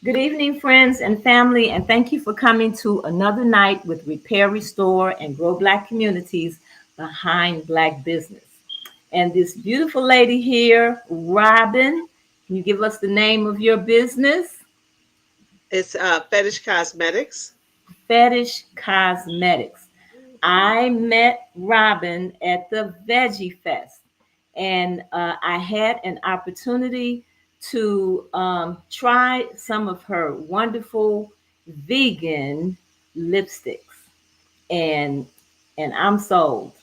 Good evening, friends and family, and thank you for coming to another night with Repair, Restore, and Grow Black Communities behind Black business. And this beautiful lady here, Robin, can you give us the name of your business? It's Fetish Cosmetics. Fetish Cosmetics. Mhm. I met Robin at the Veggie Fest, and I had an opportunity to try some of her wonderful vegan lipsticks, and I'm sold.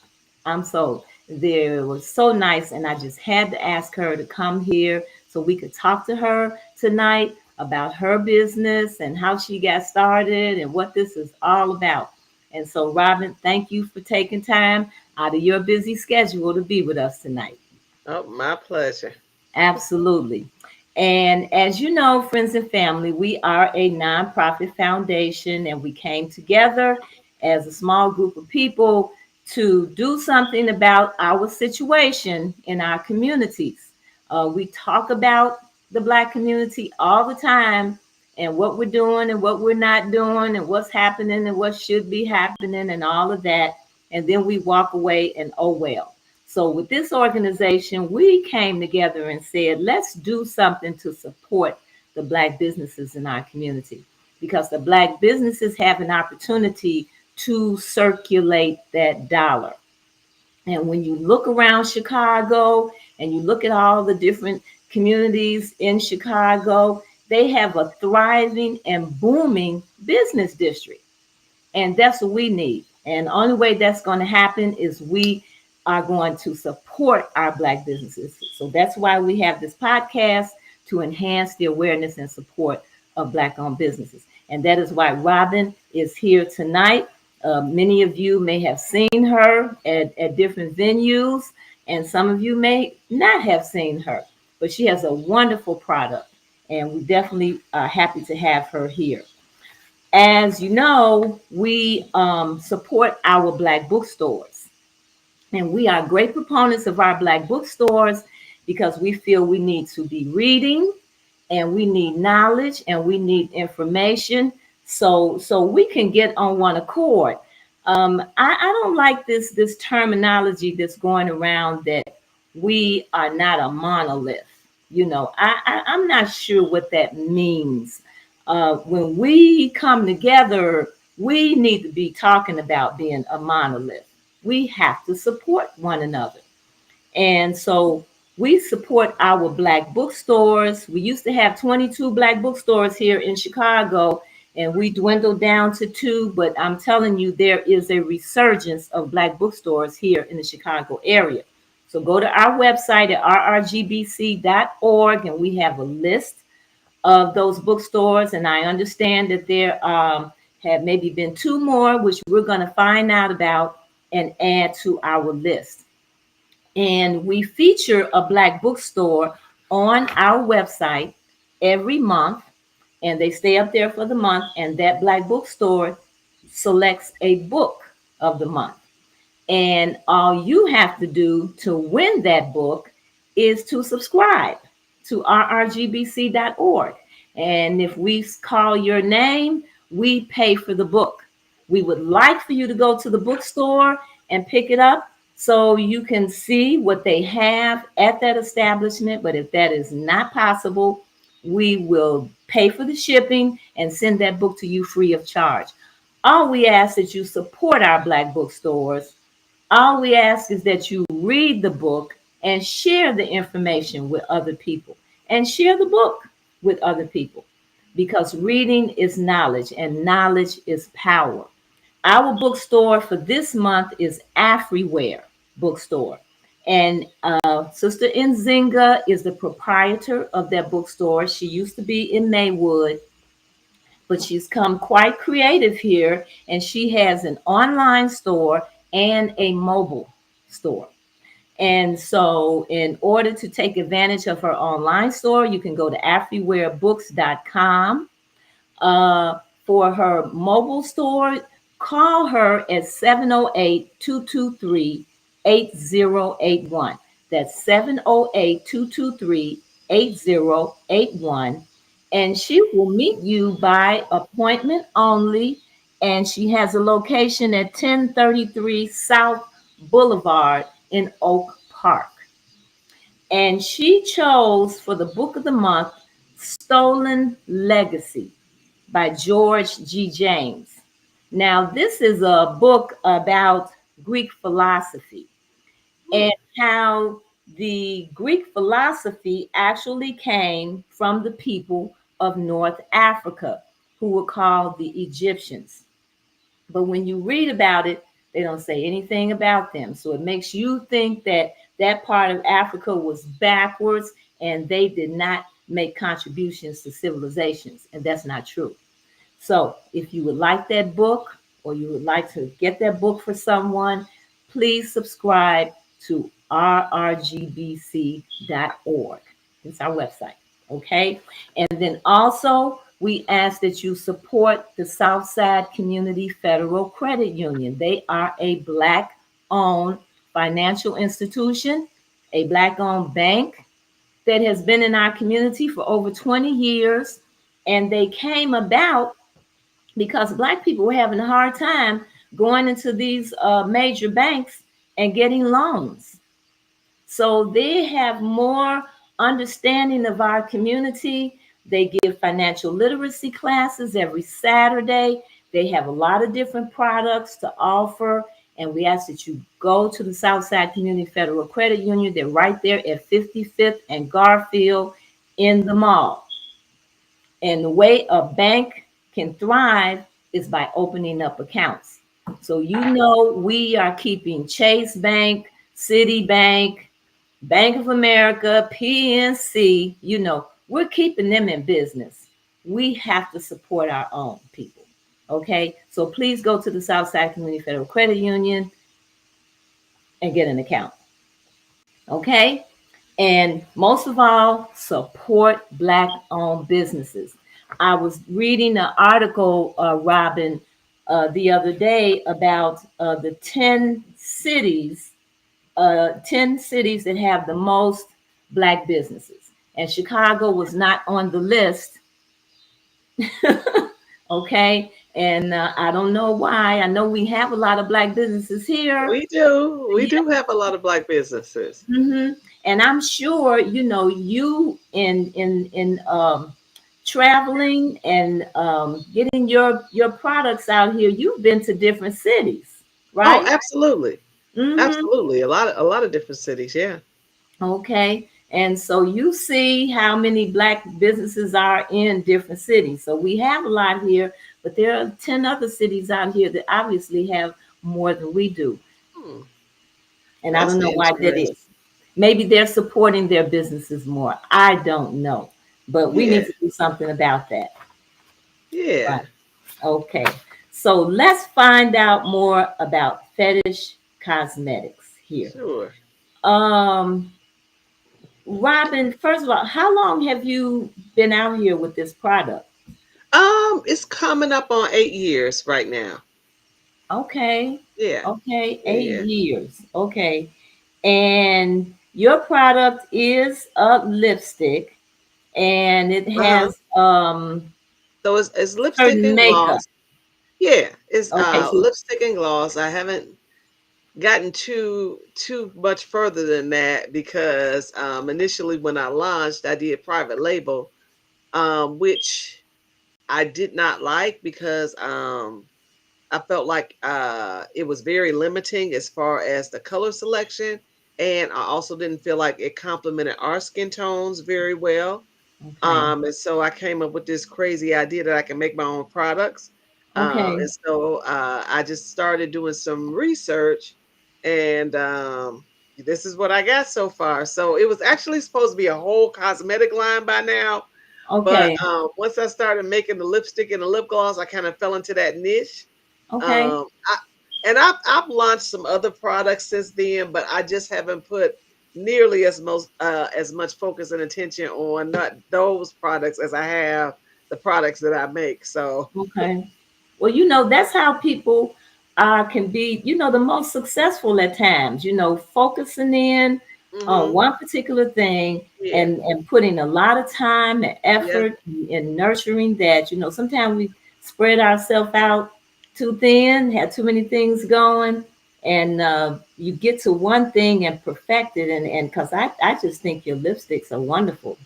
I'm sold. There was so nice, and I just had to ask her to come here so we could talk to her tonight about her business and how she got started and what this is all about. And so, Robin, thank you for taking time out of your busy schedule to be with us tonight. Oh, my pleasure. Absolutely. And as you know, friends and family, we are a nonprofit foundation, and we came together as a small group of people to do something about our situation in our communities. We talk about the Black community all the time and what we're doing and what we're not doing and what's happening and what should be happening and all of that. And then we walk away and oh well. So with this organization, we came together and said, let's do something to support the Black businesses in our community because the Black businesses have an opportunity to circulate that dollar. And when you look around Chicago and you look at all the different communities in Chicago, they have a thriving and booming business district. And that's what we need. And the only way that's going to happen is we are going to support our Black businesses. So that's why we have this podcast to enhance the awareness and support of Black owned businesses. And that is why Robin is here tonight. Many of you may have seen her at different venues, and some of you may not have seen her, but she has a wonderful product. And we definitely are happy to have her here. As you know, we support our Black bookstores, and we are great proponents of our Black bookstores because we feel we need to be reading and we need knowledge and we need information so we can get on one accord. I don't like this terminology that's going around that we are not a monolith. I'm not sure what that means. When we come together, we need to be talking about being a monolith. We have to support one another. And so we support our Black bookstores. We used to have 22 Black bookstores here in Chicago, and we dwindled down to two. But I'm telling you, there is a resurgence of Black bookstores here in the Chicago area. So go to our website at rrgbc.org, and we have a list of those bookstores. And I understand that there have maybe been two more, which we're going to find out about and add to our list. And we feature a Black bookstore on our website every month, and they stay up there for the month. And that Black bookstore selects a book of the month. And all you have to do to win that book is to subscribe to rrgbc.org. And if we call your name, we pay for the book. We would like for you to go to the bookstore and pick it up so you can see what they have at that establishment. But if that is not possible, we will pay for the shipping and send that book to you free of charge. All we ask that you support our Black bookstores. All we ask is that you read the book and share the information with other people and share the book with other people because reading is knowledge and knowledge is power. Our bookstore for this month is Afriware Bookstore. And Sister Nzinga is the proprietor of that bookstore. She used to be in Maywood, but she's come quite creative here, and she has an online store and a mobile store. And so, in order to take advantage of her online store, you can go to afriwarebooks.com. For her mobile store, call her at 708-223-8081. That's 708-223-8081. And she will meet you by appointment only. And she has a location at 1033 South Boulevard in Oak Park. And she chose for the book of the month Stolen Legacy by George G. James. Now, this is a book about Greek philosophy Hmm. and how the Greek philosophy actually came from the people of North Africa, who were called the Egyptians. But when you read about it, they don't say anything about them. So it makes you think that that part of Africa was backwards and they did not make contributions to civilizations. And that's not true. So if you would like that book or you would like to get that book for someone, please subscribe to rrgbc.org. It's our website. Okay. And then also, we ask that you support the Southside Community Federal Credit Union. They are a Black owned financial institution, a Black owned bank that has been in our community for over 20 years. And they came about because Black people were having a hard time going into these major banks and getting loans. So they have more understanding of our community. They give financial literacy classes every Saturday. They have a lot of different products to offer. And we ask that you go to the Southside Community Federal Credit Union. They're right there at 55th and Garfield in the mall. And the way a bank can thrive is by opening up accounts. So you know we are keeping Chase Bank, Citibank, Bank of America, PNC, we're keeping them in business. We have to support our own people. Okay? So please go to the Southside Community Federal Credit Union and get an account. Okay? And most of all, support Black owned businesses. I was reading an article, Robin, the other day about the 10 cities that have the most Black businesses. And Chicago was not on the list. Okay. And I don't know why. I know we have a lot of Black businesses here. We do. We do have a lot of Black businesses. Hmm. And I'm sure, you in traveling and getting your products out here, you've been to different cities, Oh, right? absolutely. Hmm. Absolutely. A lot of different cities, yeah. Okay. And so you see how many Black businesses are in different cities. So we have a lot here, but there are 10 other cities out here that obviously have more than we do. Hmm. And I That's don't know why that interesting. is. Maybe they're supporting their businesses more. I don't know. But we Yeah. need to do something about that. Yeah. Right. Okay. So let's find out more about fetish cosmetics here. Sure. Um, Robin, first of all, how long have you been out here with this product? It's coming up on 8 years right now. Okay. Yeah. Okay. Yeah, eight yeah. years. Okay. And your product is a lipstick and it Uh-huh. has So it's lipstick certain and makeup. gloss. Yeah, it's Okay. So, lipstick and gloss. I haven't gotten too much further than that because initially when I launched, I did private label, which I did not like because I felt like it was very limiting as far as the color selection, and I also didn't feel like it complemented our skin tones very well. okay. And so I came up with this crazy idea that I can make my own products. Okay. And so I just started doing some research, and this is what I got so far. So it was actually supposed to be a whole cosmetic line by now, but Okay. once I started making the lipstick and the lip gloss, I kind of fell into that niche. Okay. I, and I've launched some other products since then, but I just haven't put nearly as much focus and attention on not those products as I have the products that I make. So Okay. Well, that's how people can be, the most successful at times, focusing in on hmm one particular thing yeah, and putting a lot of time and yeah, effort in nurturing that. Sometimes we spread ourselves out too thin, have too many things going, and you get to one thing and perfect it. And because I just think your lipsticks are wonderful,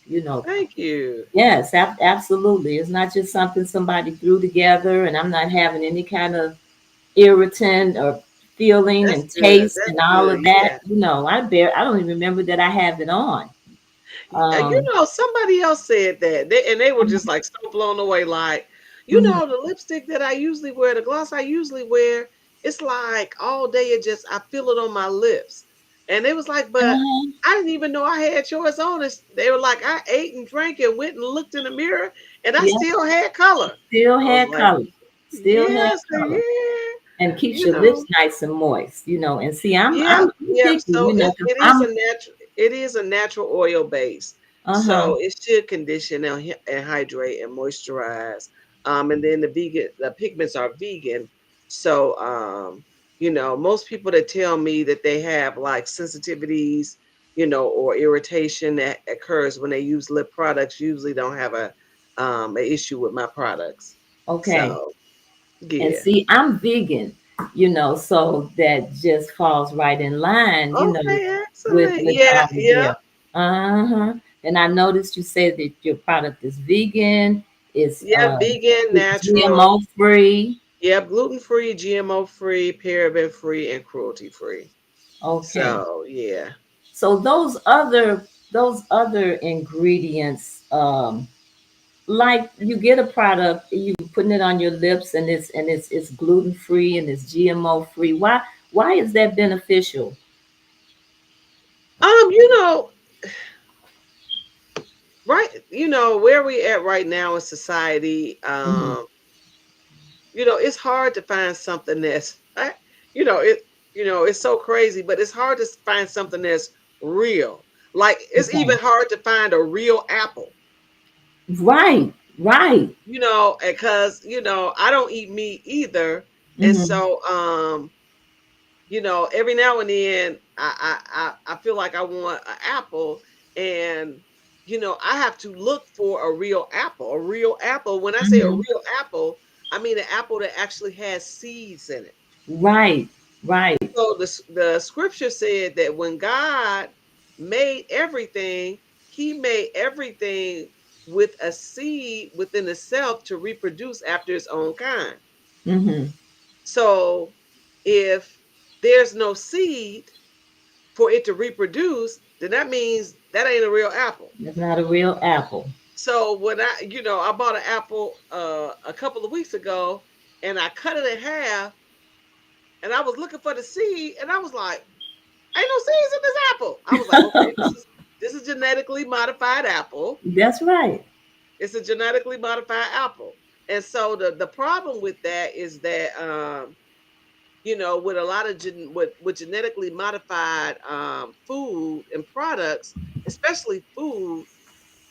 thank you. Yes, absolutely. It's not just something somebody threw together, and I'm not having any kind of irritant or feeling That's and good. taste That's and all good. of that. Yeah. I don't even remember that I have it on. You Um, know, somebody else said that, and they were just like so blown away. Like, mhm. the lipstick that I usually wear, the gloss I usually wear, it's like all day. I feel it on my lips, and it was like, but Uh-huh. I didn't even know I had yours on. They were like, I ate and drank and went and looked in the mirror, and I Yeah, still had color. still I was hair like, color, still hair yes, color, yeah, and keeps you your lips know. nice and moist. And see, I'm Yep, I'm yep. picky, So it, 'cause it is I'm a natural oil base. uh-huh. So it should condition and hydrate and moisturize. And then the pigments are vegan. So most people that tell me that they have like sensitivities, or irritation that occurs when they use lip products usually don't have an issue with my products. Okay. So And yeah. see, I'm vegan, so that just falls right in line, Okay, with excellent. Yeah, yeah. yeah. Uh-huh. And I noticed you said that your product is vegan, it's Yeah, vegan, natural. GMO free. Yeah, gluten free, GMO free, paraben free, and cruelty free. Okay. So yeah. So those other ingredients, like you get a product, you putting it on your lips and it's gluten free and it's GMO free. Why is that beneficial? Um, you know, right, where we at right now in society, Mhm. it's hard to find something it it's so crazy, but it's hard to find something that's real. Like it's Okay. even hard to find a real apple. Right, right. Because I don't eat meat either. And Hmm. so every now and then I feel like I want an apple, and I have to look for a real apple. A real apple. When I say a Hmm. real apple, I mean an apple that actually has seeds in it. Right, right. So the scripture said that when God made everything, He made everything with a seed within itself to reproduce after its own kind. Hmm. So if there's no seed for it to reproduce, then that means that ain't a real apple. It's not a real apple. So when I bought an apple a couple of weeks ago, and I cut it in half, and I was looking for the seed, and I was like, ain't no seeds in this apple. I was like, okay, this is genetically modified apple. That's right. It's a genetically modified apple. And so the problem with that is that with a lot of with genetically modified food and products, especially food,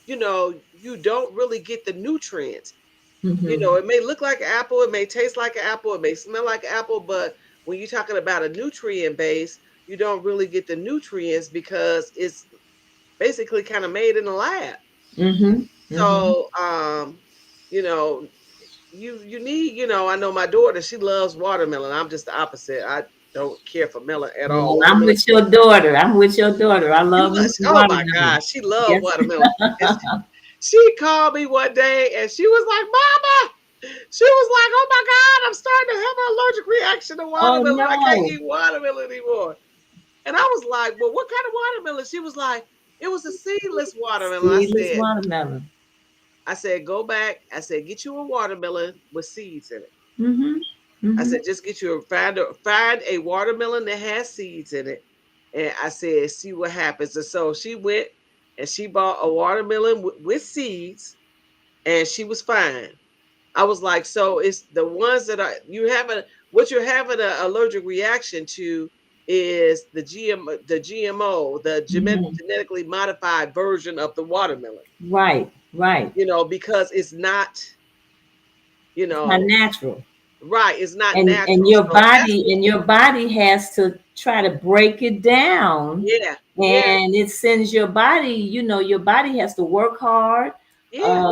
you don't really get the nutrients. Hmm. It may look like an apple, it may taste like an apple, it may smell like an apple, but when you're talking about a nutrient base, you don't really get the nutrients because it's basically kind of made in the lab. Hmm. Hmm. So, you know, you need, I know my daughter, she loves watermelon. I'm just the opposite. I don't care for melon at all. Well, I'm Watermelon. with your daughter. I'm with your daughter. I love me some Oh my watermelon. gosh, she loved Yes. watermelon. And she called me one day and she was like, Mama, she was like, oh my God, I'm starting to have an allergic reaction to Oh watermelon. I can't no. eat watermelon anymore. And I was like, well, what kind of watermelon? She was like, it was a seedless watermelon. Seedless watermelon. I said, go back. I said, get you a watermelon with seeds in it. Hmm. I Hmm. said, just find a watermelon that has seeds in it, And I said, see what happens. And so she went and she bought a watermelon with seeds, and she was fine. I was like, so it's the ones that are you having what you're having an allergic reaction to is the GMO, the Mhm. genetically modified version of the watermelon. Right, right. Because it's not, you It's not know, natural. right, it's not And natural. So that's what, your body has to try to break it down, yeah, yeah, and it sends your body, your body has to work hard. yeah.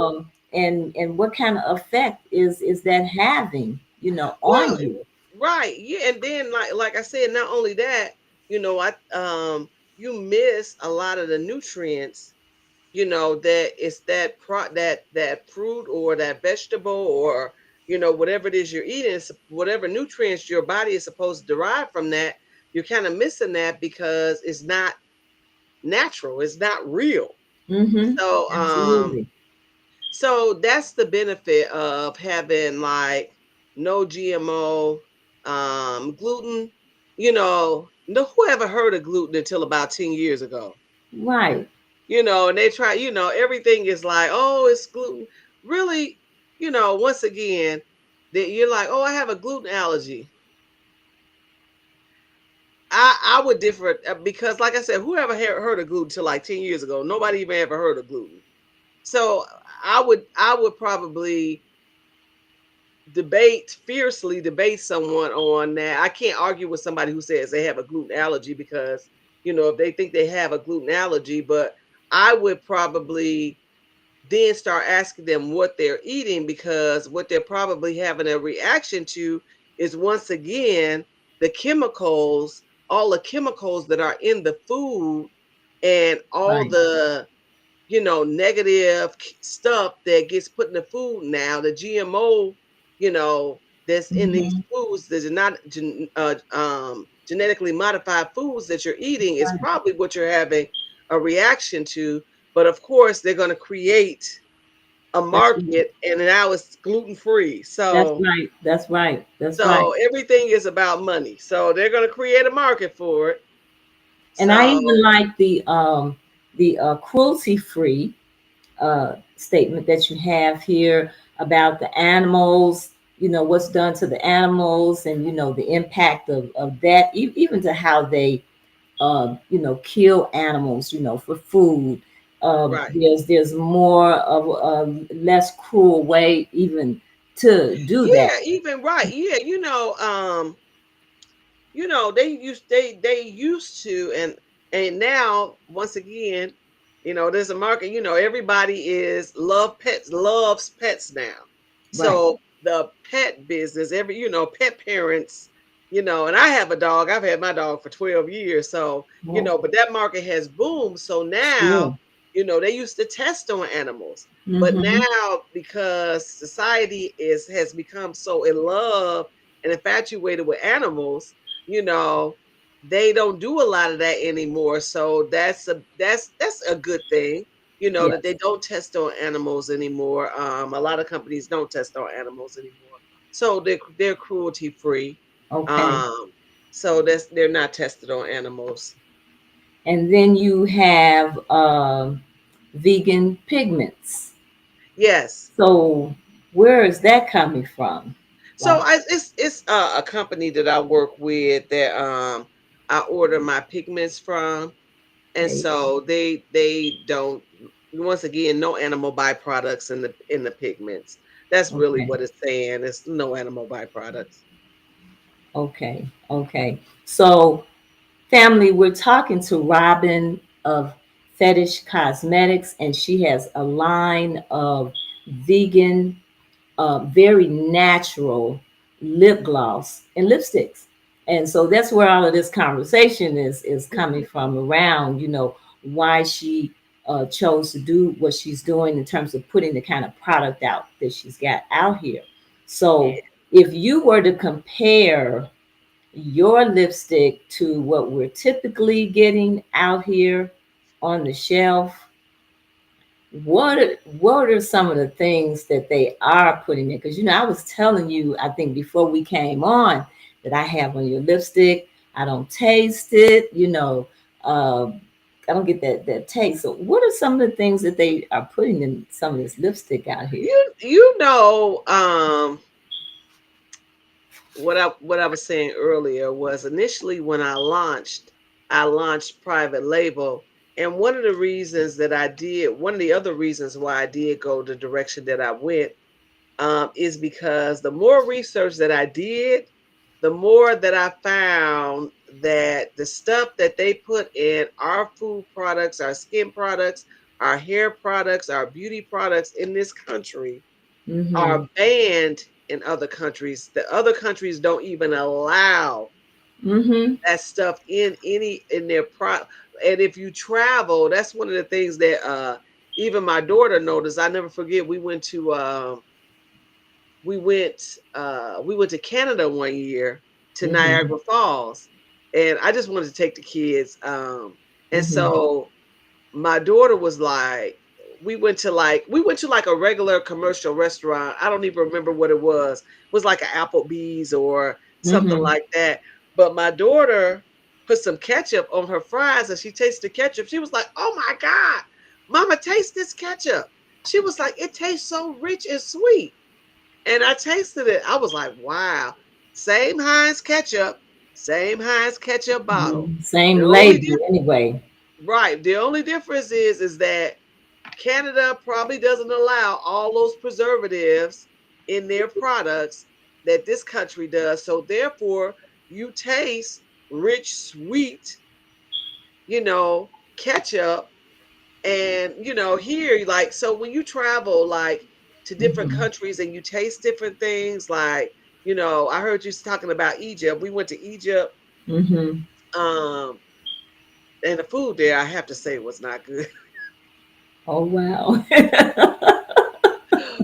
And what kind of effect is that having, Well, on you? right, yeah, and then like I said, not only that, I you miss a lot of the nutrients, that it's that fruit or that vegetable or whatever it is you're eating, whatever nutrients your body is supposed to derive from that, you're kind of missing that because it's not natural, it's not real. Mm-hmm. So Absolutely. so that's the benefit of having like no GMO, gluten. No, who ever heard of gluten until about 10 years ago? Right. And they try, everything is like, oh, it's gluten. Really, once again, that you're like, oh, I have a gluten allergy. I would differ because, like I said, whoever heard of gluten till like 10 years ago? Nobody even ever heard of gluten. So I would probably fiercely debate someone on that. I can't argue with somebody who says they have a gluten allergy because, if they think they have a gluten allergy, but I would probably then start asking them what they're eating because what they're probably having a reaction to is once again the chemicals, all the chemicals that are in the food and all Right. the negative stuff that gets put in the food now, the GMO, that's in these Mm-hmm. foods that are not genetically modified foods that you're eating is Right. probably what you're having a reaction to. But of course, they're going to create a That's right. market, and now it's gluten free. That's So, right. That's right. That's right. so everything is about money. So they're going to create a market for it. And I So, even like the cruelty free statement that you have here about the animals, what's done to the animals, and the impact of that, even to how they kill animals, for food. right. There's more of a less cruel way even to do that. Yeah, even right. Yeah, they used to, and now once again, there's a market. Everybody is loves pets now. Right. So the pet business, pet parents, and I have a dog. I've had my dog for 12 years. So Well, but that market has boomed. So now sure. they used to test on animals, but Mm-hmm. now because society has become so in love and infatuated with animals, you know, they don't do a lot of that anymore. So that's a good thing, that they Yes. don't test on animals anymore. A lot of companies don't test on animals anymore. So they're cruelty free. Okay. Um, so they're not tested on animals. And then you have vegan pigments. Yes. So where is that coming from? So Like, it's a company that I work with that I order my pigments from. And okay, so they don't, once again, no animal byproducts in the pigments. That's really okay, what it's saying. It's no animal byproducts. okay, okay. So, family, we're talking to Robin of Fetish Cosmetics, and she has a line of vegan, very natural lip gloss and lipsticks. And so that's where all of this conversation is coming from, around, why she chose to do what she's doing in terms of putting the kind of product out that she's got out here. Yeah. So if you were to compare your lipstick to what we're typically getting out here on the shelf, what are some of the things that they are putting in? Because I was telling you, I think before we came on, that I have on your lipstick. I don't taste it, uh, I don't get that taste. So what are some of the things that they are putting in some of this lipstick out here? You know, what I was saying earlier was initially when I launched private label, and one of the other reasons why I did go the direction that I went, is because the more research that I did, the more that I found that the stuff that they put in our food products, our skin products, our hair products, our beauty products in this country Mm-hmm. are banned in other countries. The other countries don't even allow Mm-hmm. that stuff in their and if you travel, that's one of the things that even my daughter noticed. I never forget we went to Canada one year to Mm-hmm. Niagara Falls, and I just wanted to take the kids. And Mm-hmm. so my daughter was like, we went to like a regular commercial restaurant. I don't even remember what it was. It was like an Applebee's or something Mm-hmm. like that. But my daughter put some ketchup on her fries and she tasted the ketchup. She was like, "Oh my God, Mama, taste this ketchup." She was like, "It tastes so rich and sweet." And I tasted it. I was like, wow. Same Heinz ketchup, same Heinz ketchup bottle. Same The only label difference, anyway. right? The only difference is that Canada probably doesn't allow all those preservatives in their products that this country does. So therefore, you taste rich, sweet, ketchup. And here, like, so when you travel like to different Mm-hmm. countries and you taste different things, like, I heard you talking about Egypt. We went to Egypt, Mm-hmm. um, and the food there, I have to say, was not good. Oh wow.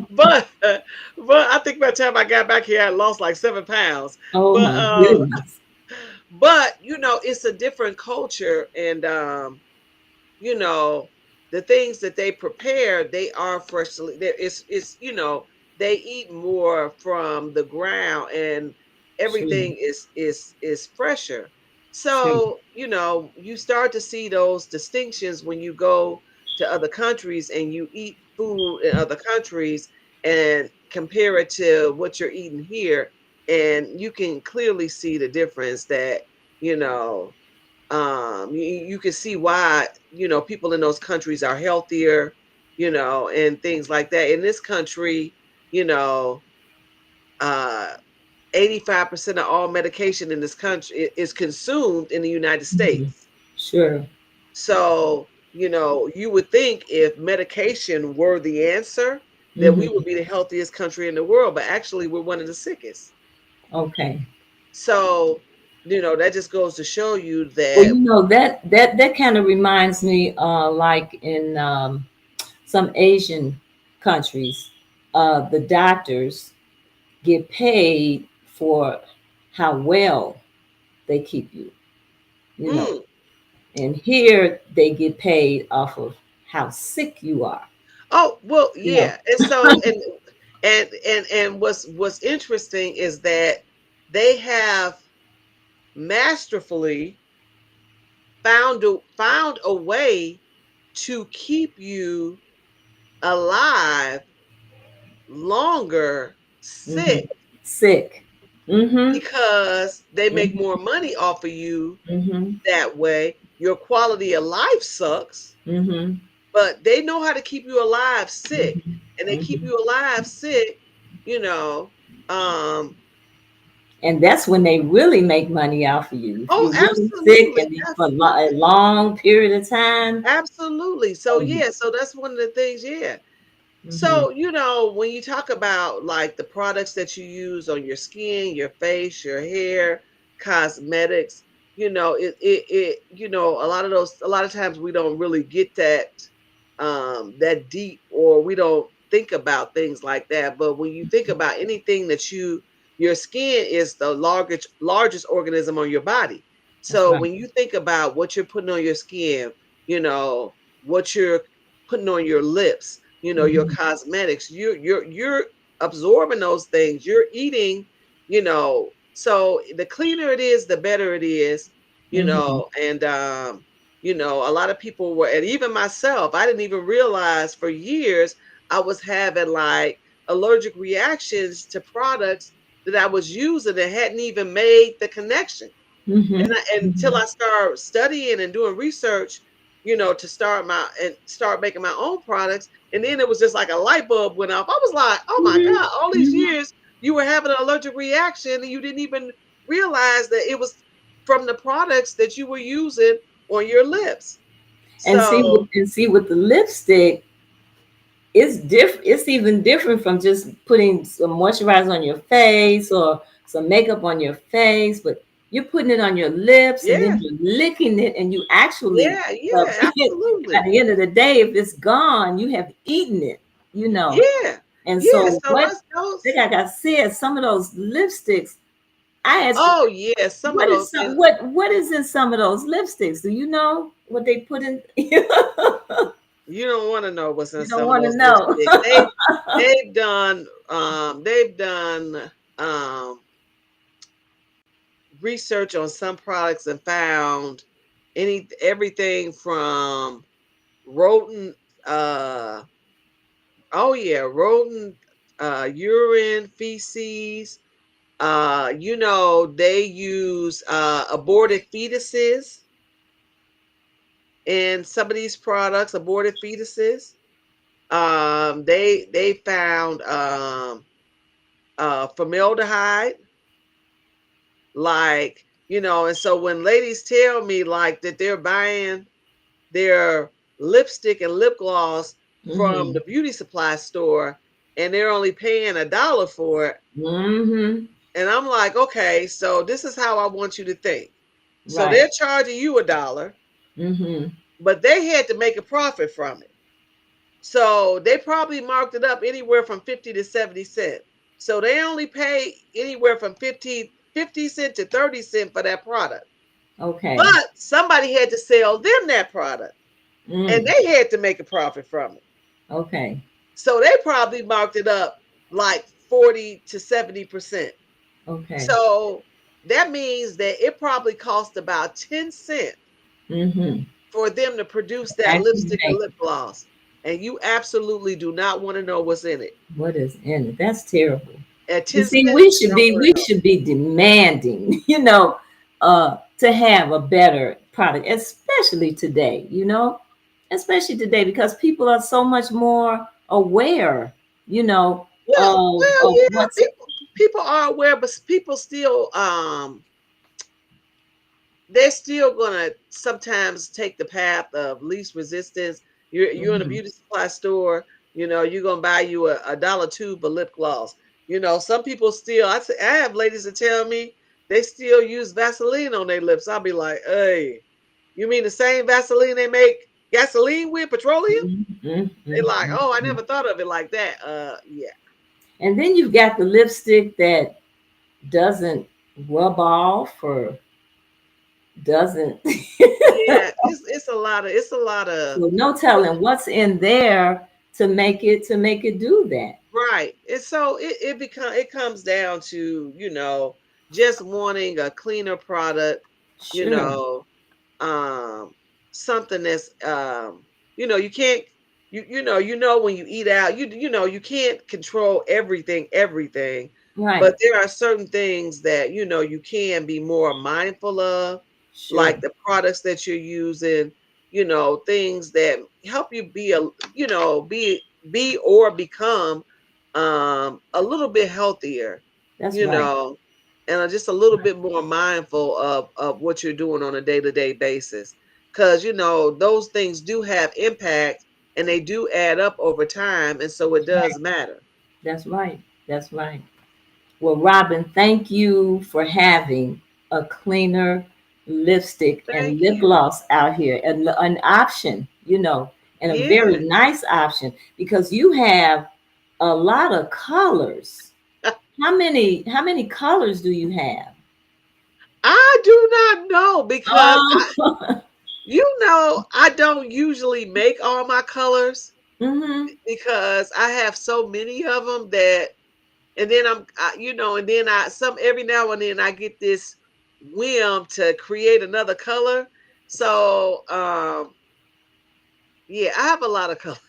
but I think by the time I got back here, I lost like 7 pounds. Oh But my goodness. it's a different culture, and you know, the things that they prepare, they are freshly there. They eat more from the ground, and Sure. everything is fresher. Sure. So, you start to see those distinctions when you go to other countries and you eat food in other countries and compare it to what you're eating here. And you can clearly see the difference that, you know, you can see why people in those countries are healthier, and things like that. In this country, you know uh 85% of all medication in this country is consumed in the United Mhm. States. Sure. So you would think if medication were the answer, that we would Hmm. be the healthiest country in the world, but actually we're one of the sickest. Okay. So that just goes to show you Well, that. that kind of reminds me, like in some Asian countries, the doctors get paid for how well they keep you. You know, mm, and here they get paid off of how sick you are. Oh, well, You know. yeah. And so and what's interesting is that they have masterfully found a way to keep you alive longer Hmm. sick, Sick. Mm-hmm. because they make Mm-hmm. more money off of you Mm-hmm. that way. Your quality of life sucks, Mm-hmm. but they know how to keep you alive sick. Mm-hmm. And they keep Mm-hmm. you alive sick, you know. Um, And that's when they really make money off of you. If oh, you're really sick absolutely, and for a absolutely, long period of time. absolutely. So Oh yeah. yeah, so that's one of the things, yeah. Hmm. So, when you talk about like the products that you use on your skin, your face, your hair, cosmetics, a lot of times we don't really get that deep, or we don't think about things like that. But when you think about anything your skin is the largest organism on your body. That's So right. when you think about what you're putting on your skin, what you're putting on your lips, your Hmm. cosmetics, you're absorbing those things. You're eating, So the cleaner it is, the better it is, Mm-hmm. and a lot of people were, and even myself, I didn't even realize for years I was having like allergic reactions to products that I was using and hadn't even made the connection. Mm-hmm. And until Mm-hmm. I start studying and doing research, to start making my own products, and then it was just like a light bulb went off. I was like, "Oh my Mm-hmm. god! All these Mm-hmm. years you were having an allergic reaction, and you didn't even realize that it was from the products that you were using on your lips." So And see with the lipstick, it's different. It's even different from just putting some moisturizer on your face or some makeup on your face, but you're putting it on your lips and yeah, then you're licking it, and you actually, yeah, yeah, at absolutely, the end of the day, if it's gone, you have eaten it, you know. yeah, And yeah. so, So what, those. like I said, some of those lipsticks, I ask, Oh yeah, some of what is those some, things. what is in some of those lipsticks? Do you know what they put in? You don't want to know what's in You don't some of want to those know. lipsticks. They've done um research on some products and found everything from rodent uh oh yeah, rodent urine, feces. They use aborted fetuses in some of these products, aborted fetuses. They found formaldehyde, like, and so when ladies tell me like that they're buying their lipstick and lip gloss from Hmm. the beauty supply store and they're only paying $1 for it, Hmm. and I'm like, okay, so this is how I want you to think. So Right. they're charging you $1, Hmm. but they had to make a profit from it. So they probably marked it up anywhere from 50 to 70 cents. So they only pay anywhere from 50 cent to 30 cent for that product. Okay. But somebody had to sell them that product and Mm. they had to make a profit from it. Okay. So they probably marked it up like 40 to 70%. Okay. So that means that it probably cost about 10 cents Hmm. for them to produce that Actually lipstick or make lip gloss. And you absolutely do not want to know what's in it. what is in it. That's terrible. At You 10 see, cents, you don't want we to know. should be demanding, to have a better product, especially today, especially today because people are so much more aware, you know, of Yeah, what's people are aware, but people still they're still gonna sometimes take the path of least resistance. You're in a Mhm. beauty supply store, you're gonna buy you a dollar tube of lip gloss. Some people still I have ladies that tell me they still use Vaseline on their lips. I'll be like, hey, you mean the same Vaseline they make gasoline with, petroleum? Mhm, mhm, They like, mhm, oh, I mhm. never thought of it like that. Yeah. And then you've got the lipstick that doesn't rub off or doesn't. Yeah, it's a lot of So no telling what's in there to make it do that. right. And so it comes down to, just wanting a cleaner product, you Sure. know, um something that's you can't when you eat out, you can't control everything, Right. but there are certain things that you can be more mindful of, Sure. like the products that you're using, things that help you be or become a little bit healthier, That's you right. know and are just a little bit more mindful of what you're doing on a day-to-day basis, because those things do have impact and they do add up over time, and so it That's right. does matter. That's right. That's right. Well, Robin, thank you for having a cleaner lipstick and Thank lip you. gloss out here, and an option, and a very Yeah. nice option because you have a lot of colors. How many colors do you have? I do not know, because Oh, I don't usually make all my colors mm-hmm. because I have so many of them that and then and then I some every now and then I get this whim to create another color. So yeah, I have a lot of colors.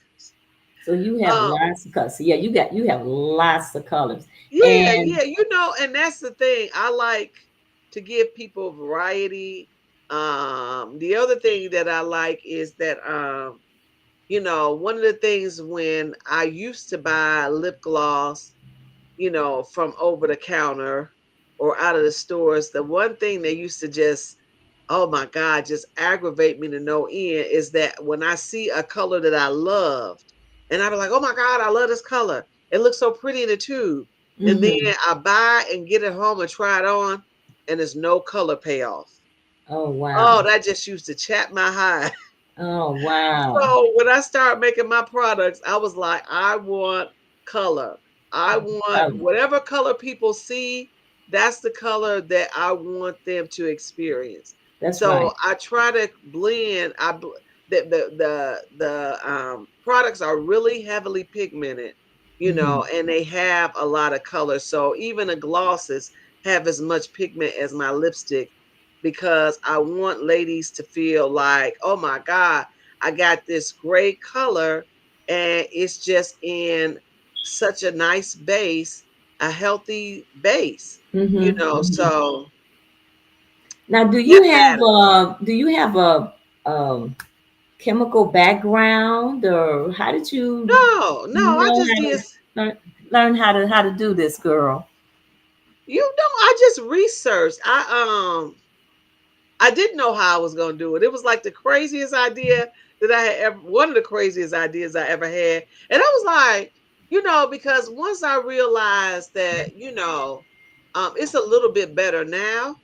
So you have Um, lots of colors. So yeah, you have lots of colors. yeah, And yeah, and that's the thing. I like to give people variety. The other thing that I like is that one of the things when I used to buy lip gloss, from over the counter or out of the stores, the one thing they used to just, oh my God, just aggravate me to no end is that when I see a color that I loved, and I'd be like, oh my God, I love this color. It looks so pretty in the tube. And then hmm I buy and get it home and try it on, and there's no color payoff. oh Oh, wow. that just used to chap my hide. Oh wow. So when I started making my products, I was like, I want color. I want Color. whatever color people see, that's the color that I want them to experience. That's So right. I try to blend. The products are really heavily pigmented, hmm and they have a lot of color. So even the glosses have as much pigment as my lipstick because I want ladies to feel like, oh my God, I got this great color and it's just in such a nice base, a healthy base, hmm so Now, that matters. do you have a chemical background, or how did you No, no, I know just how did, to learn how to do this, girl? I just researched. I didn't know how I was going to do it. It was like the craziest idea that I had ever, one of the craziest ideas I ever had. And I was like, because once I realized that, it's a little bit better now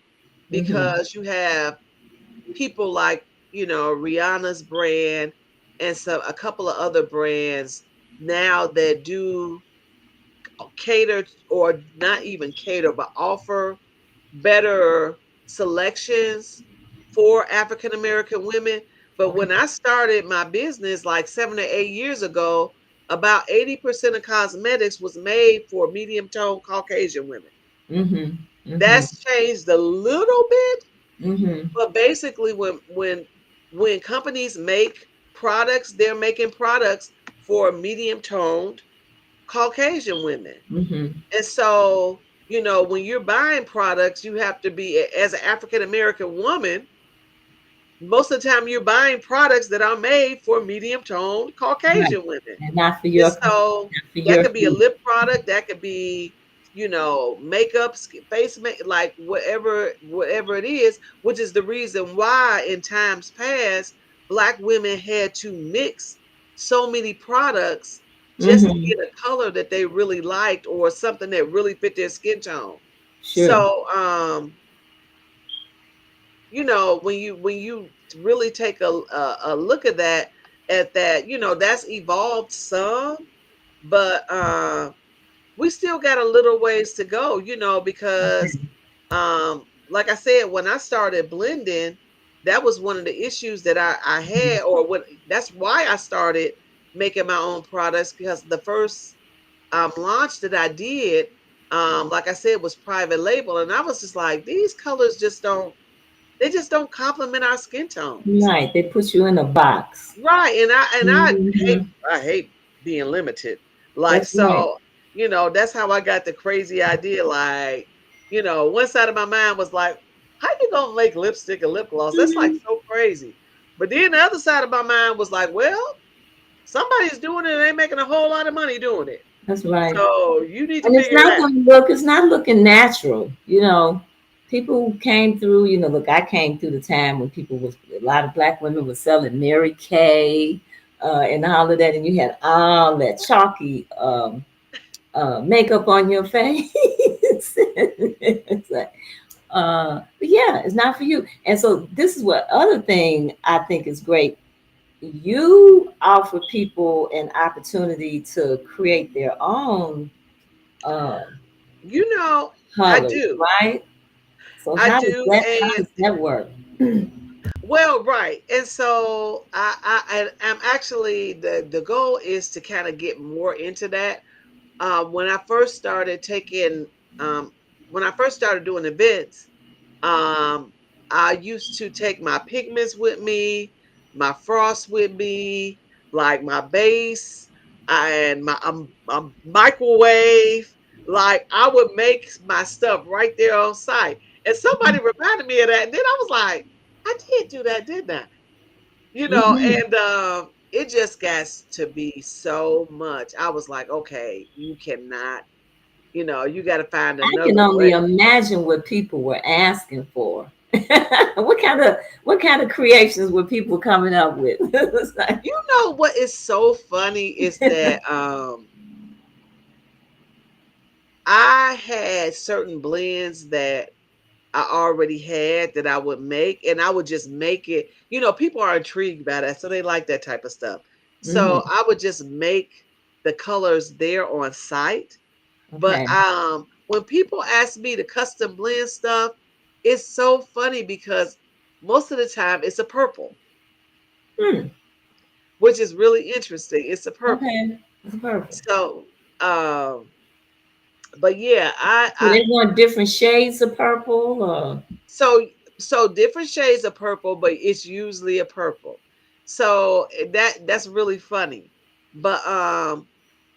hmm because you have people like, Rihanna's brand and a couple of other brands now that do cater or not even cater, but offer better selections for African American women. But Okay. when I started my business like 7 or 8 years ago, about 80% of cosmetics was made for medium tone Caucasian women. hmm hmm That's changed a little bit, hmm but basically when companies make products, they're making products for medium toned Caucasian women. hmm And so, when you're buying products, you have to be, as an African American woman, most of the time you're buying products that are made for medium toned Right. Caucasian women. And not for And your so not for that your could be a feet. lip product, that could be, makeup, face make, like whatever it is, which is the reason why in times past, Black women had to mix so many products just to hmm get a color that they really liked or something that really fit their skin tone. Sure. So, when you really take a look at that, that's evolved some, but we still got a little ways to go, because like I said, when I started blending, that was one of the issues that I had, or what that's why I started making my own products, because the first launch that I did, like I said, was private label, and I was just like, these colors just don't complement our skin tones. Right. They put you in a box. Right. And I hate hmm I hate being limited. Like, That's right. so, that's how I got the crazy idea. Like, one side of my mind was like, how you gonna make lipstick and lip gloss? That's like hmm so crazy. But then the other side of my mind was like, well, somebody's doing it and they making a whole lot of money doing it. That's right. So you need to And it's figure it not out. going to look. It's not looking natural. You know, people came through. You know, look, I came through the time when people was a lot of black women were selling Mary Kay and all of that, and you had all that chalky makeup on your face. It's like, but yeah, it's not for you. And so this is what other thing I think is great. You offer people an opportunity to create their own uh, You know, I colors, do. right? So I do. how And does that work? well, right. And so I'm actually, the goal is to kind of get more into that. when I first started taking, um, when I first started doing events, um, I used to take my pigments with me, my frost with me, like my base and my microwave. Like I would make my stuff right there on site. And somebody reminded me of that. And then I was like, I did do that, didn't I? Hmm. And it just got to be so much. I was like, okay, you cannot, you got to find I can another only way. imagine what people were asking for. What kind of creations were people coming up with? It's like, You know what is so funny is that I had certain blends that I already had that I would make, and I would just make it. People are intrigued by that, so they like that type of stuff. So hmm, I would just make the colors there on site. But okay. when people ask me to custom blend stuff, it's so funny because most of the time it's a purple, Hmm. which is really interesting. It's a purple. Okay. It's perfect. So but yeah, So I they want different shades of purple, or so so different shades of purple, but it's usually a purple. So that's really funny. But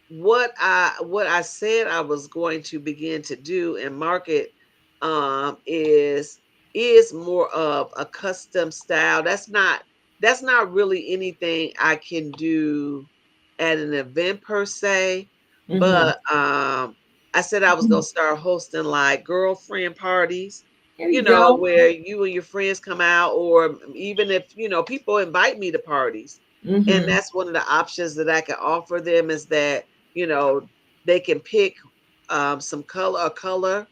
what I said I was going to begin to do and market is more of a custom style. That's not really anything I can do at an event per se, hmm, but I said I was going to start hosting like girlfriend parties, there you go. where you and your friends come out, or even if people invite me to parties. And Hmm. that's one of the options that I can offer them, is that you know, they can pick some color,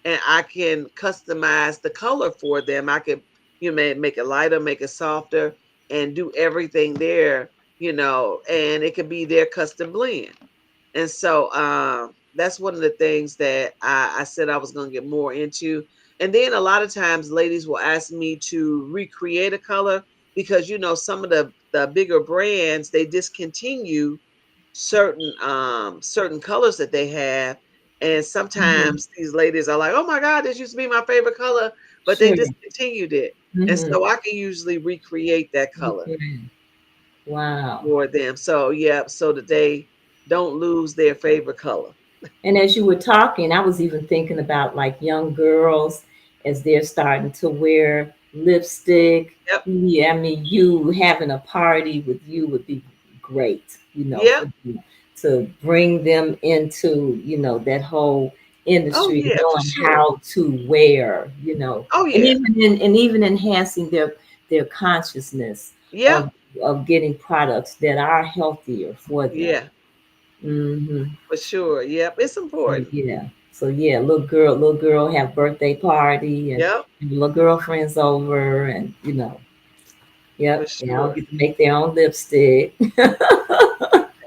and I can customize the color for them. I could, may make it lighter, make it softer, and do everything there, and it could be their custom blend. And so that's one of the things that I said I was going to get more into. And then a lot of times ladies will ask me to recreate a color because some of the bigger brands, they discontinue certain colors that they have. And Hmm. sometimes these ladies are like, oh my God, this used to be my favorite color, but they Sure. discontinued it. And Hmm. so I can usually recreate that color Okay. Wow. for them. So yeah, so that they don't lose their favorite color. And as you were talking, I was even thinking about like young girls as they're starting to wear lipstick. Yep. Yeah, I mean, you having a party with you would be great, Yep. for you to bring them into, that whole Oh industry, yeah, for knowing sure. how to wear, Oh and yeah. even enhancing their consciousness Yep. of getting products that are healthier for them. Yeah, Hmm. for sure. Yep. It's So important. yeah. So yeah, little girl have birthday party and Yep. little girlfriends over and For yep, they all sure. get to make their own lipstick.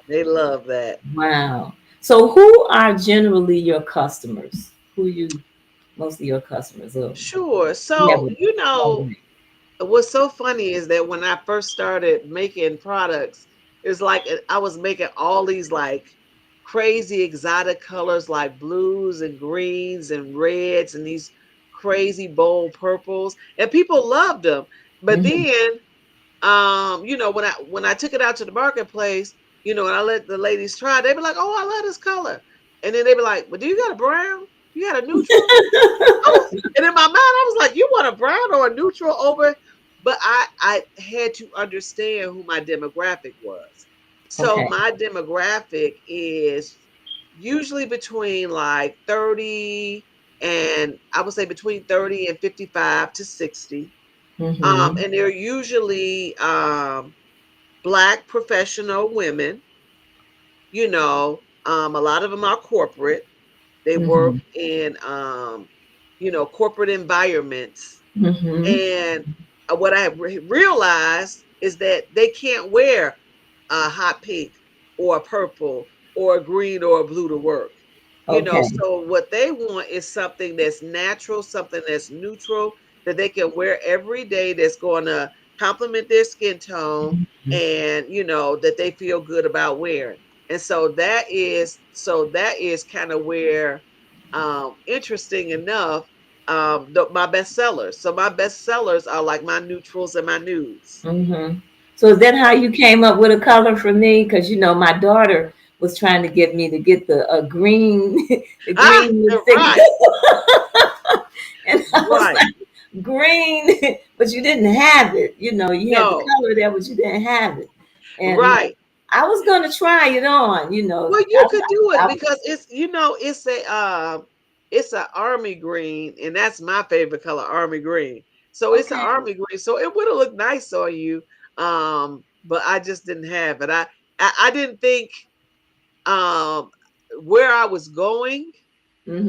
They love that. Wow. So who are generally your customers? Who you most of your customers of? Sure. You have So, a long range. what's so funny is that when I first started making products, it's like I was making all these like crazy exotic colors like blues and greens and reds and these crazy bold purples, and people loved them. But Mm-hmm. then when I took it out to the marketplace, and I let the ladies try, they be like, "Oh, I love this color," and then they be like, "But do you got a brown? You got a neutral?" I was, and in my mind, I was like, "You want a brown or a neutral over?" But I had to understand who my demographic was. So Okay. my demographic is usually between like 30, and I would say between 30 and 55 to 60. Mm-hmm. And they're usually Black professional women. A lot of them are corporate. They work Mm-hmm. in corporate environments. Mm-hmm. And what I realized is that they can't wear a hot pink or a purple or a green or a blue to work. Okay. So what they want is something that's natural, something that's neutral, that they can wear every day, that's going to complement their skin tone, Mhm. and that they feel good about wearing. And so that is kind of where, interesting enough, my bestsellers. So my bestsellers are like my neutrals and my nudes. Mm-hmm. So is that how you came up with a color for me? Because my daughter was trying to get me to get the green, the Ah, green lipstick, right, and I was right, like, green, but you didn't have it. You had the no, color there, but you didn't have it. And right. I was gonna try it on. Well, you could do it because it's a army green, and that's my favorite color, army green. So it's an Okay. army green. So it would have looked nice on you. But I just didn't have it. I didn't think, um where I was going. Mm-hmm.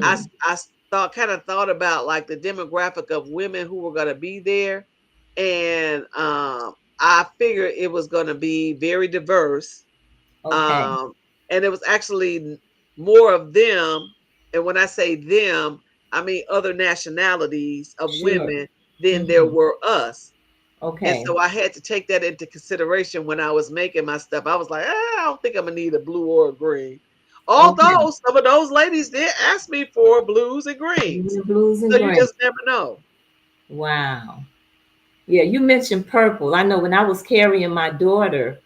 Thought about like the demographic of women who were going to be there, and I figured it was going to be very diverse, Okay. um, and it was actually more of them. And when I say them, I mean other nationalities of Sure. women than there Mm-hmm. were us. And Okay. so I had to take that into consideration when I was making my stuff. I was like, I don't think I'm gonna need a blue or a green. Okay. Although some of those ladies did ask me for blues and greens. Blues and So you green. just never know. Wow. Yeah, you mentioned purple. I know when I was carrying my daughter,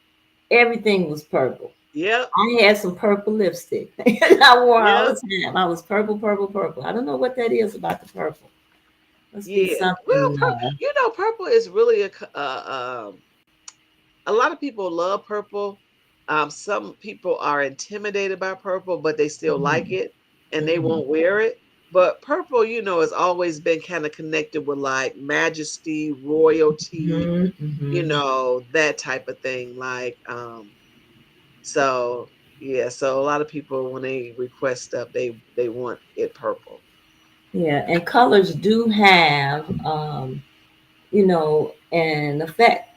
everything was purple. Yep. I had some purple lipstick. I wore all Yep. the time. I was purple, purple, purple. I don't know what that is about the purple. Must be Yeah. Well, something. purple is really a lot of people love purple. Some people are intimidated by purple, but they still like Mhm, it and they mhm, won't wear it. But purple, has always been kind of connected with like majesty, royalty, mhm, mhm. that type of thing. So yeah, so a lot of people when they request stuff, they want it purple. Yeah, and colors do have, an effect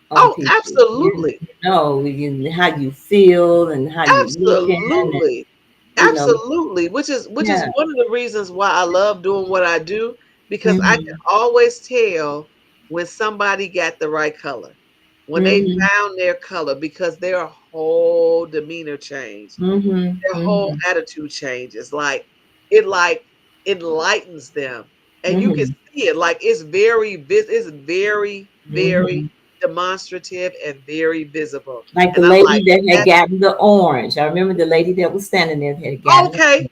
on Oh, people. absolutely. How you feel and how you looking, and Absolutely. you know, Absolutely, which is yeah. one of the reasons why I love doing what I do, because I can Mhm, always tell when somebody got the right color, when they mhm, found their color, because their whole demeanor changed, mhm, their whole mhm, attitude changes. Like enlightens them, and you can mhm, see it. Like it's very, very mhm. demonstrative and very visible. Like the And I'm like, lady that had that's gotten the orange. I remember the lady that was standing there that had gotten the okay.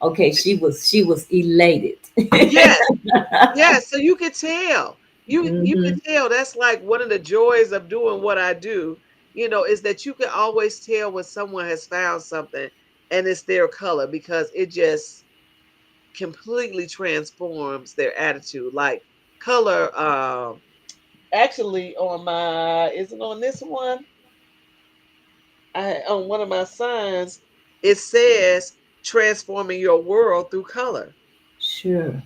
orange. Okay, she was elated. Yes. Yes, so you could tell. You could Hmm. tell that's like one of the joys of doing what I do, is that you can always tell when someone has found something and it's their color, because it just completely transforms their attitude. Like color, actually on my is it on this one? On one of my signs, it says transforming your world through color. Sure.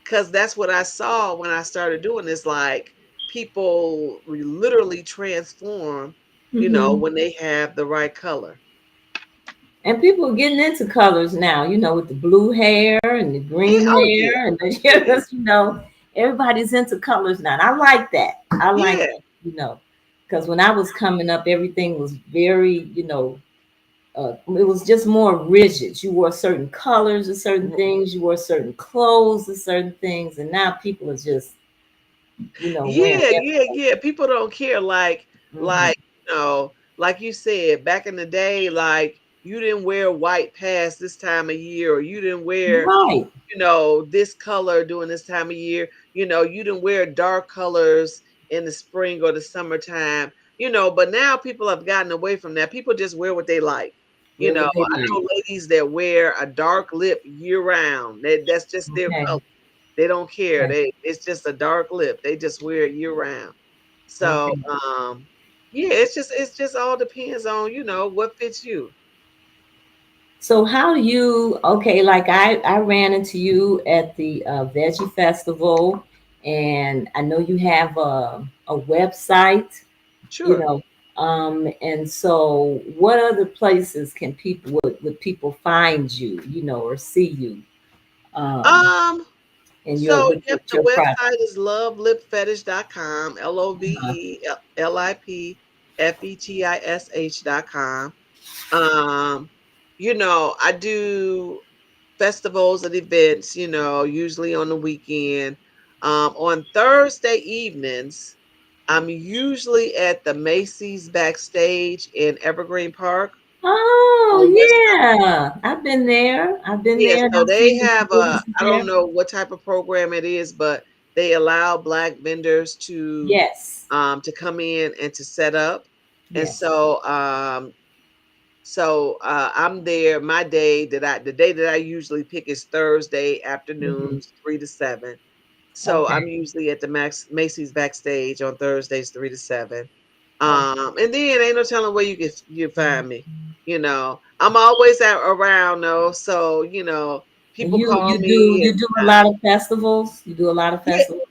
Because that's what I saw when I started doing this. Like people literally transform, Hmm. when they have the right color. And people are getting into colors now, with the blue hair and the Yeah. green Oh yeah. hair and Yeah. everybody's into colors now. And I like that. I like Yeah. that, because when I was coming up, everything was very, it was just more rigid. You wore certain colors to certain R- things, you wore certain clothes to certain things, and now people are just, wearing Yeah. Yeah. everything. Yeah. People don't care. Hmm. Like you said back in the day, like you didn't wear white past this time of year, or you didn't wear Right. this color during this time of year. You didn't wear dark colors in the spring or the summertime, but now people have gotten away from that. People just wear what they like. Wear what they I like. know ladies that wear a dark lip year round. That's just their Okay. color. They don't care. Okay. It's just a dark lip. They just wear it year round. So, Okay. yeah, it's just all depends on, what fits you. So how do you, okay, like I ran into you at the Veggie Festival, and I know you have a website, you Sure. know, and so what other places can would people find you, or see you, um, Um, and So, yep, with the your product? website is lovelipfetish.com, LOVELIPFETISH.com. Um, I do festivals and events, usually on the weekend. On Thursday evenings, I'm usually at the Macy's backstage in Evergreen Park Oh, on West. yeah. I've been there. I've been Yeah, there and so I've they seen the have businesses I there. don't know what type of program it is, but they allow black vendors Yes. to come in and to set up. And Yes. so I'm there. The day that I usually pick is Thursday Hmm. afternoons, 3 to 7. So I'm Okay. usually at the Macy's backstage on Thursdays, 3 to 7. Oh, And then ain't no telling where you find me. I'm always out around though. So and people call me you do a lot of festivals. You do a lot of yeah. festivals.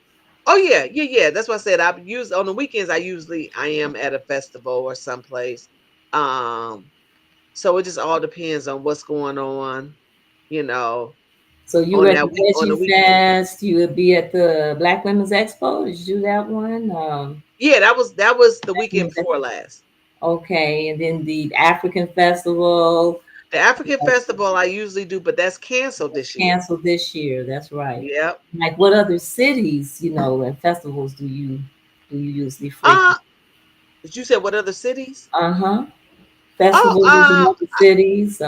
Oh yeah, yeah, yeah. That's what I said. I use on the weekends. I am at a festival or someplace. Um, so it just all depends on what's going on. You know, So you were on at the that week on the Veggie weekend. Fest. You would be at the Black Women's Expo. Did you do that one? Yeah, that was the Black weekend Women's before Expo. last. Okay, and then the African Festival The African uh, festival I usually do, but that's canceled was this year. canceled this year. That's right. Yep. Like what other cities, and festivals do you usually Uh, frequent? did you say what other cities? Uh-huh. Oh, Festivals in other cities.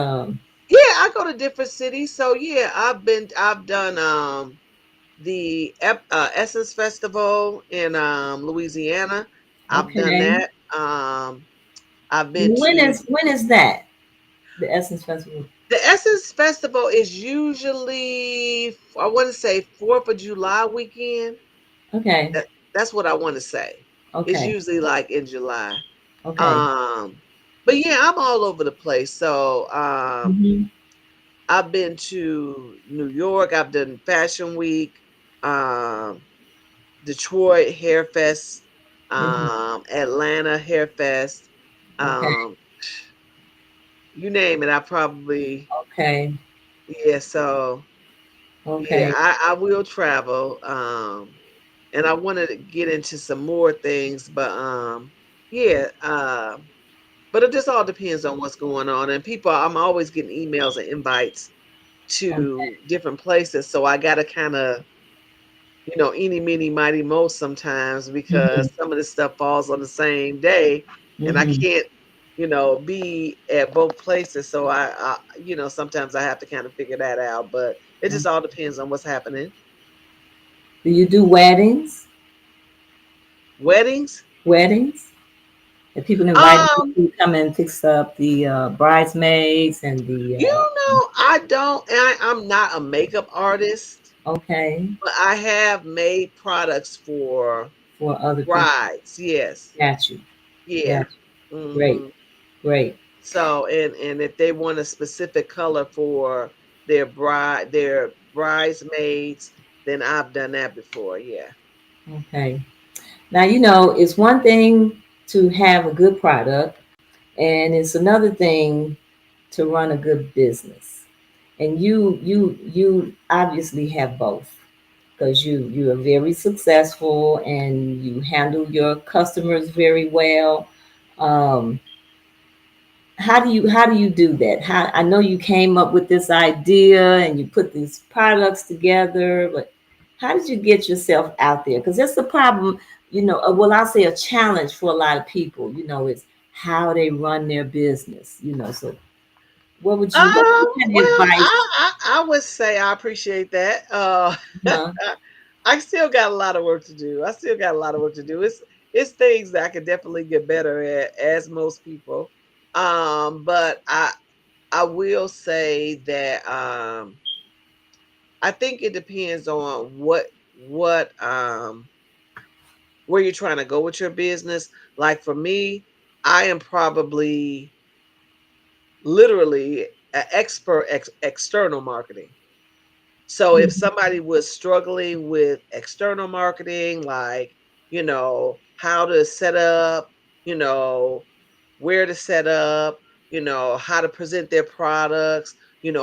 yeah, I go to different cities. So yeah, I've done Essence Festival in Louisiana. I've done Okay. that. I've been to When is that? The Essence Festival. the Essence Festival is usually I want to say 4th of July weekend. Okay. That's what I want to say. It's Okay. usually like in July. Okay. Um, but yeah, I'm all over the place. So Mm-hmm. I've been to New York. I've done Fashion Week, um, Detroit Hair Fest, Mm-hmm. Atlanta Hair Fest. Okay. Um, you name it, I probably Okay. yeah. So yeah, Okay. I will travel. And I wanted to get into some more things, but yeah. But it just all depends on what's going on. And people, I'm always getting emails and invites Okay. to different places. So I got to kind of, eeny, meeny, mighty, mo sometimes Mm-hmm. because some of this stuff falls on the same day and I Mm-hmm. can't, be at both places. So sometimes I have to kind of figure that out. But it just all depends on what's happening. Do you do weddings? Weddings? Weddings? If people invite you Um, to come and fix up the bridesmaids and the I don't, I'm not a makeup artist, okay, but I have made products for for other people. brides. Yes. Got you. Yeah. Got you. Great. hmm Great. So, and if they want a specific color for their bridesmaids, then I've done that before. Yeah. Okay. Now it's one thing to have a good product, and it's another thing to run a good business. And you obviously have both because you are very successful and you handle your customers very well. Um, how do you do that? How I know you came up with this idea and you put these products together, but how did you get yourself out there? Because that's the problem, well, I'll say a challenge for a lot of people, is how they run their business, so what kind of Well, advice? I would say I appreciate that. Huh? I still got a lot of work to do. I still got a lot of work to do. It's things that I could definitely get better at, as most people. But I will say that I think it depends on what where you're trying to go with your business. Like for me, I am probably literally an expert external marketing. So if Mhm, somebody was struggling with external marketing, like, how to set up, you know, where to set up, how to present their products,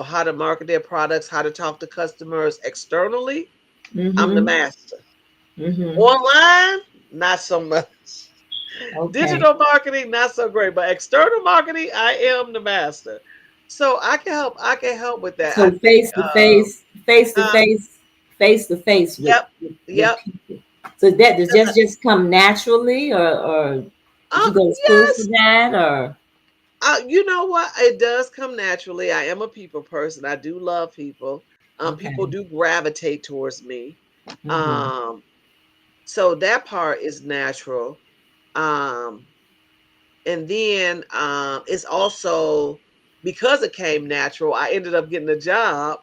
how to market their products, how to talk to customers externally, I'm the mhm, master. mhm. Online, not so much. Okay. Digital marketing, not so great, but external marketing, I am the master. So I can help with that. I So think face to face, face to uh, face, face to face yep, with yep. people. So that does 'Cause just come naturally, or did you go to school for yes, that, or you know what? It does come naturally. I am a people person. I do love people. People okay? do gravitate towards me. Mm-hmm. Um, so that part is natural. Um, and then it's also because it came natural, I ended up getting a job,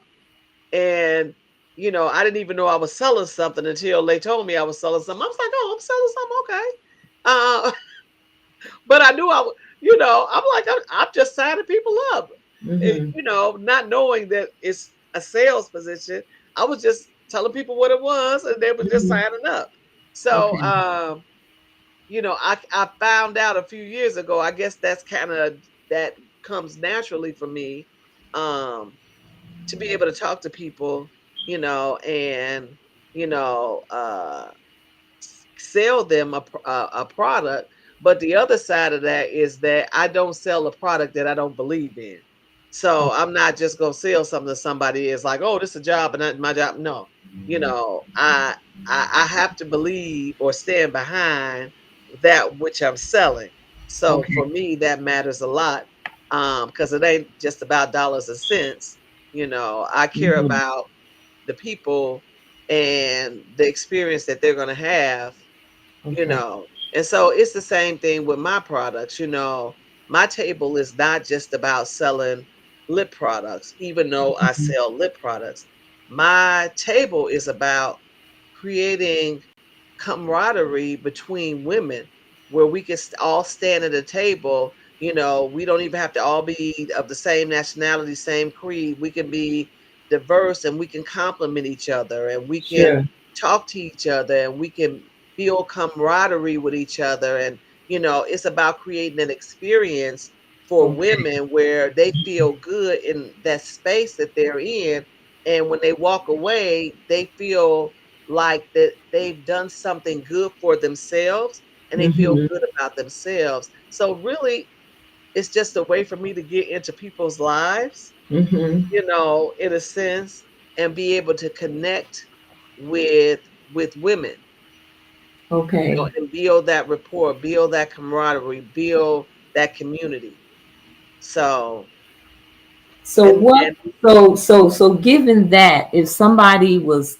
and I didn't even know I was selling something until they told me I was selling something. I was like, oh, I'm selling something, okay. But I knew I'm like, I'm just signing people up, Mm-hmm. not knowing that it's a sales position. I was just telling people what it was, and they were just Mm-hmm. signing up. So, Okay. I found out a few years ago. I guess that comes naturally for me, um, to be able to talk to people, and you know, uh, sell them a product. But the other side of that is that I don't sell a product that I don't believe in. So I'm not just gonna sell something to somebody is like, oh, this is a job and not my job. No, you know, I I have to believe or stand behind that which I'm selling. So for Okay. me, that matters a lot, because it ain't just about dollars and cents. I care Mm-hmm. about the people and the experience that they're going to have, you Okay. know. And so it's the same thing with my products, My table is not just about selling lip products, even though I Mm-hmm. sell lip products. My table is about creating camaraderie between women where we can all stand at a table. We don't even have to all be of the same nationality, same creed. We can be diverse, and we can complement each other, and we can Sure. talk to each other, and we can build camaraderie with each other. And it's about creating an experience for Okay. women where they feel good in that space that they're in, and when they walk away they feel like that they've done something good for themselves, and they feel Mm-hmm. good about themselves. So really, it's just a way for me to get into people's lives, Mm-hmm. in a sense, and be able to connect with women, Okay. and build that rapport, build that camaraderie, build that community. So, So and what? So given that, if somebody was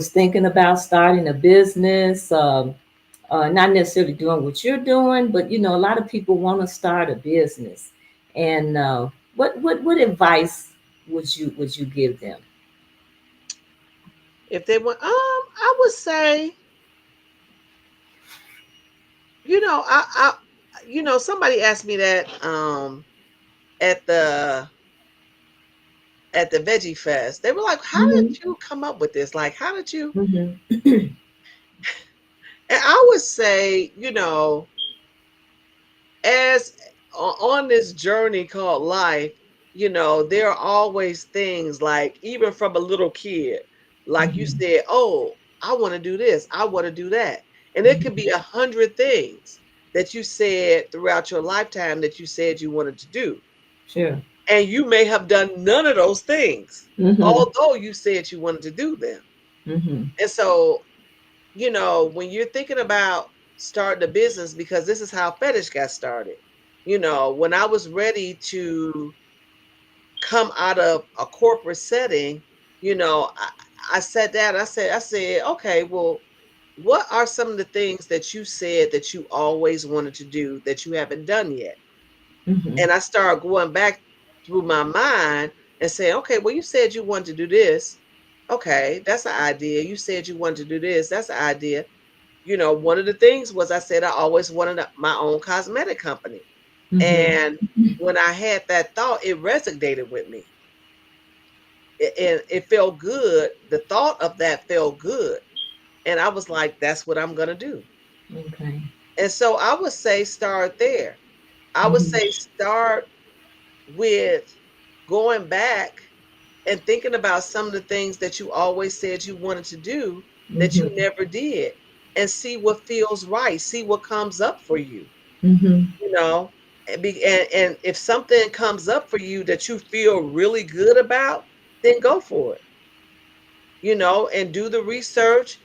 thinking about starting a business, not necessarily doing what you're doing, but a lot of people want to start a business. And what advice would you give them? if they want, I would say, I somebody asked me that, at the Veggie Fest. They were like, "How did Hmm. you come up with this? Like, how did you?" Hmm. And I would say, as on this journey called life, there are always things, like even from a little kid, like you Hmm. said, "Oh, I want to do this. I want to do that," and it could be 100 things that you said throughout your lifetime that you said you wanted to do, Sure. and you may have done none of those things, Hmm. although you said you wanted to do them. Hmm. And so, when you're thinking about starting a business, because this is how Fetish got started. When I was ready to come out of a corporate setting, I sat down, I said, okay, well, what are some of the things that you said that you always wanted to do that you haven't done yet? Hmm. And I started going back through my mind and saying, okay, well, you said you wanted to do this. Okay, that's an idea. You said you wanted to do this. That's an idea. One of the things was I said I always wanted my own cosmetic company. Hmm. And when I had that thought, it resonated with me. And it felt good. The thought of that felt good. And I was like, that's what I'm going to do. Okay. And so I would say start there. I would Hmm. say start with going back and thinking about some of the things that you always said you wanted to do that you Hmm. never did. and see what feels right, see what comes up for you, Mm-hmm. you know. And if something comes up for you that you feel really good about, then go for it, and do the research,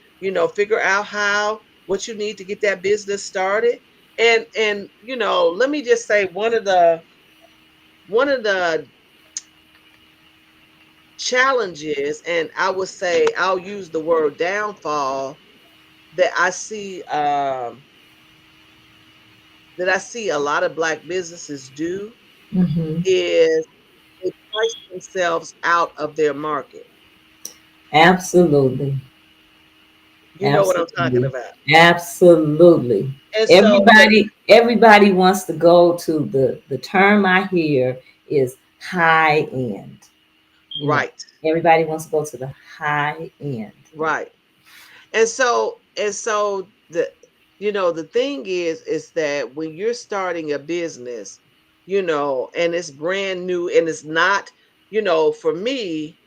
figure out how what you need to get that business started. And let me just say one of the challenges, and I would say I'll use the word downfall that I see a lot of black businesses do Mm-hmm. is they price themselves out of their market. Absolutely. You know what I'm talking Absolutely. about. Absolutely. And so, Everybody wants to go to the term I hear is high end. You know, right, everybody wants to go to the high end. right. And so the thing is that when you're starting a business, and it's brand new and it's not, for me,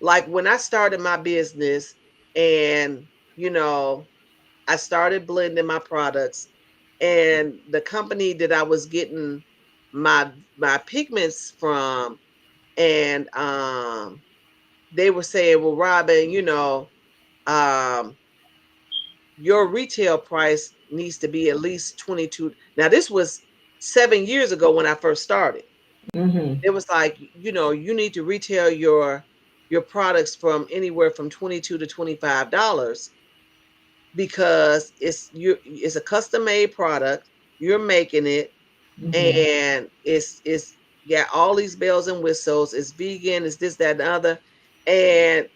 like when I started my business and, you know, I started blending my products, and the company that I was getting my pigments from, and they were saying, "Well, Robin, um your retail price needs to be at least 22." Now, this was 7 years ago when I first started. Mm-hmm. It was like, you need to retail your products from anywhere from 22 to $25 because it's a custom made product. You're making it, Mm-hmm. and it's got all these bells and whistles. It's vegan, it's this, that, and the other. And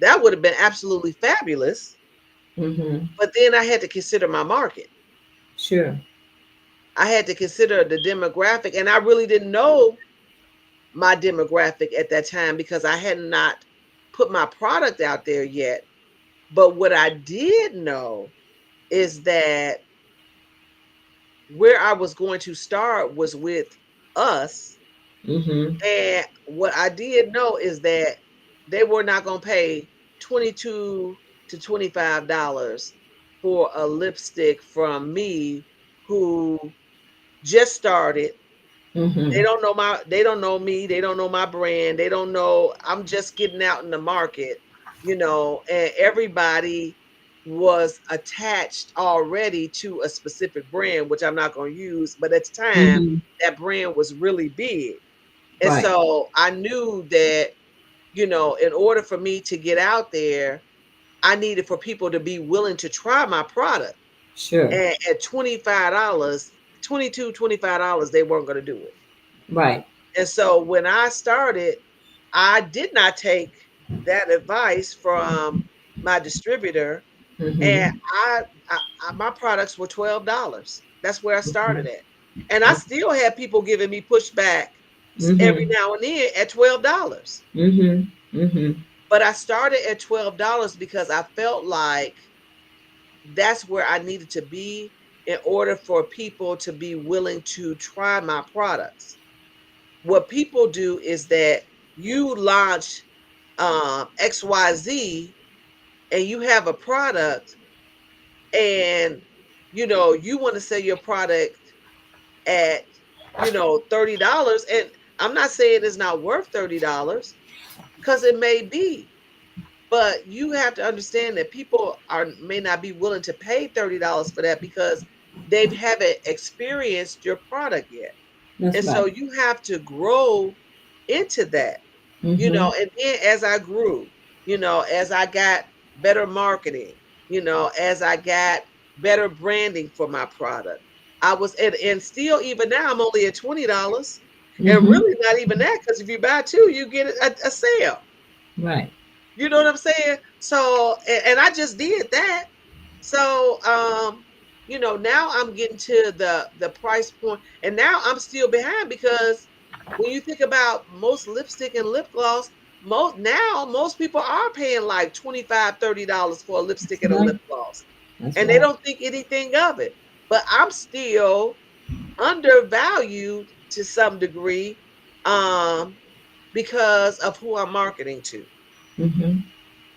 that would have been absolutely fabulous. Mm-hmm. But then I had to consider my market. Sure. I had to consider the demographic, and I really didn't know my demographic at that time because I had not put my product out there yet. But what I did know is that where I was going to start was with us. Mm-hmm. And what I did know is that they were not going to pay 22 to $25 for a lipstick from me who just started. Mm-hmm. They don't know me, they don't know my brand, they don't know I'm just getting out in the market, and everybody was attached already to a specific brand, which I'm not going to use, but at the time Mm-hmm. that brand was really big. And Right. so I knew that, in order for me to get out there, I needed for people to be willing to try my product. Sure. And at $25, 22, $25, they weren't going to do it. Right. And so when I started, I did not take that advice from my distributor, and Mm-hmm. my products were $12. That's where I started Okay. at, and I still had people giving me pushback every Mm-hmm. now and then at $12. Mm-hmm. Mm-hmm. But I started at $12 because I felt like that's where I needed to be in order for people to be willing to try my products. What people do is that you launch XYZ and you have a product, and you want to sell your product at $30, and I'm not saying it's not worth $30 because it may be, but you have to understand that people are may not be willing to pay $30 for that because they haven't experienced your product yet. That's And so right. you have to grow into that. Mm-hmm. And then as I grew, as I got better marketing, as I got better branding for my product, I was and still even now I'm only at $20, and Mm-hmm. really not even that, because if you buy two, you get a sale. Right. You know what I'm saying? So, and I just did that. So, now I'm getting to the price point, and now I'm still behind because when you think about most lipstick and lip gloss, most people are paying like 25, $30 for a lipstick That's and a lip right. gloss, That's and they right. don't think anything of it. But I'm still undervalued to some degree, um, because of who I'm marketing to. Mm-hmm.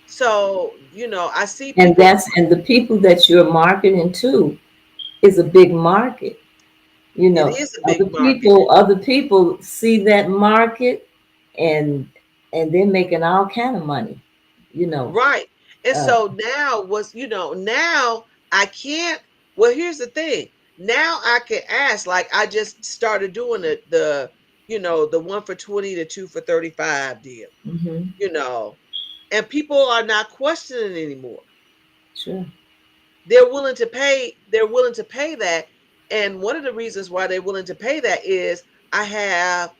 So, I see And people. that's and the people that you're marketing to is a big market. You It know, is a big market. other people see that market, and they're making all kind of money. You know, Right. And uh, so now now I can't, well, here's the thing. Now I can ask, like I just started doing the 1 for 20 to 2 for 35 deal, hmm you know, and people are not questioning anymore. sure. They're willing to pay that. And one of the reasons why they're willing to pay that is I have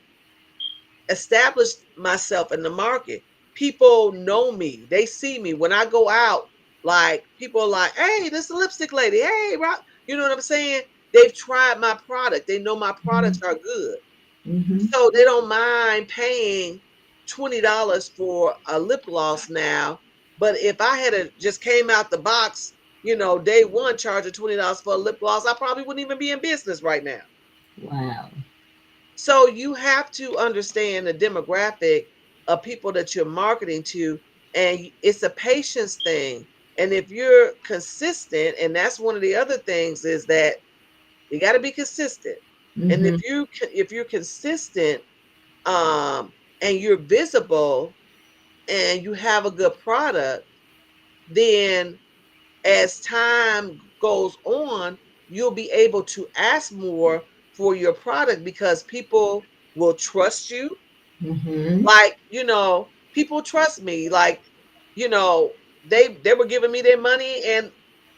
established myself in the market. People know me. They see me when I go out. Like people are like, "Hey, this is the lipstick lady. Hey, Rob." You know what I'm saying? They've tried my product. They know my products hmm are good, hmm so they don't mind paying $20 for a lip gloss now. But if I had just came out the box, day one, charging $20 for a lip gloss, I probably wouldn't even be in business right now. Wow. So you have to understand the demographic of people that you're marketing to, and it's a patience thing. And if you're consistent, and that's one of the other things is that you got to be consistent. And hmm if you're consistent, and you're visible, and you have a good product, then as time goes on, you'll be able to ask more for your product because people will trust you. hmm Like, people trust me. Like, you know, they were giving me their money and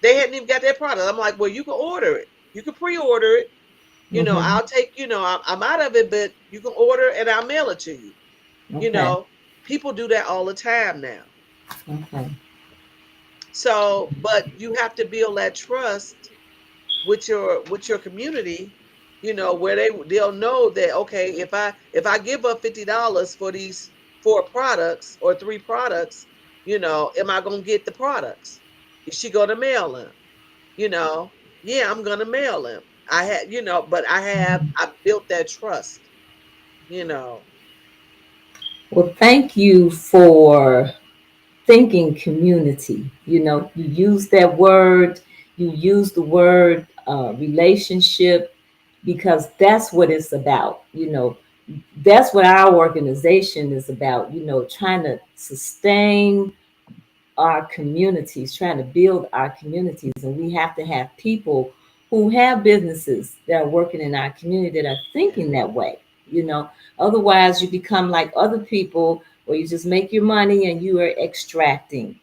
they hadn't even got their product. I'm like, well, you can order it. You can pre-order it. hmm I'll take, I'm out of it, but you can order and I'll mail it to you. You Okay. know, people do that all the time now. Okay. So, but you have to build that trust with your community, where they'll know that, okay, if I give up $50 for these 4 products or 3 products, am I gonna get the products? Is she gonna mail them? You know, yeah, I'm gonna mail them. But I built that trust, you know. Well, thank you for thinking community. You know, you use that word, you use the word relationship, because that's what it's about. You know, that's what our organization is about, you know, trying to sustain our communities, trying to build our communities. And we have to have people who have businesses that are working in our community that are Yeah. thinking that way, you know. Otherwise, you become like other people where you just make your money and you are extracting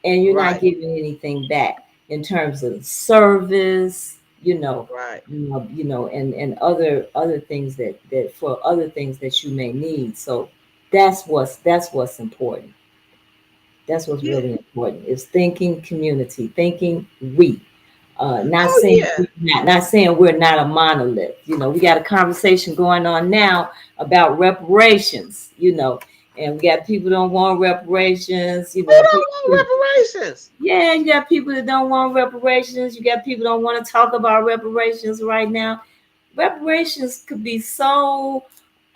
and you're not Right, giving anything back in terms of service, right. and other things that for other things that you may need. So that's what's important. That's what's Yeah. really important is thinking community, thinking we. Not Oh saying yeah. not saying we're not a monolith. You know, we got a conversation going on now about reparations. And we got people don't want reparations. Who don't want reparations? Yeah, you got people that don't want reparations. You got people that don't want to talk about reparations right now. Reparations could be so.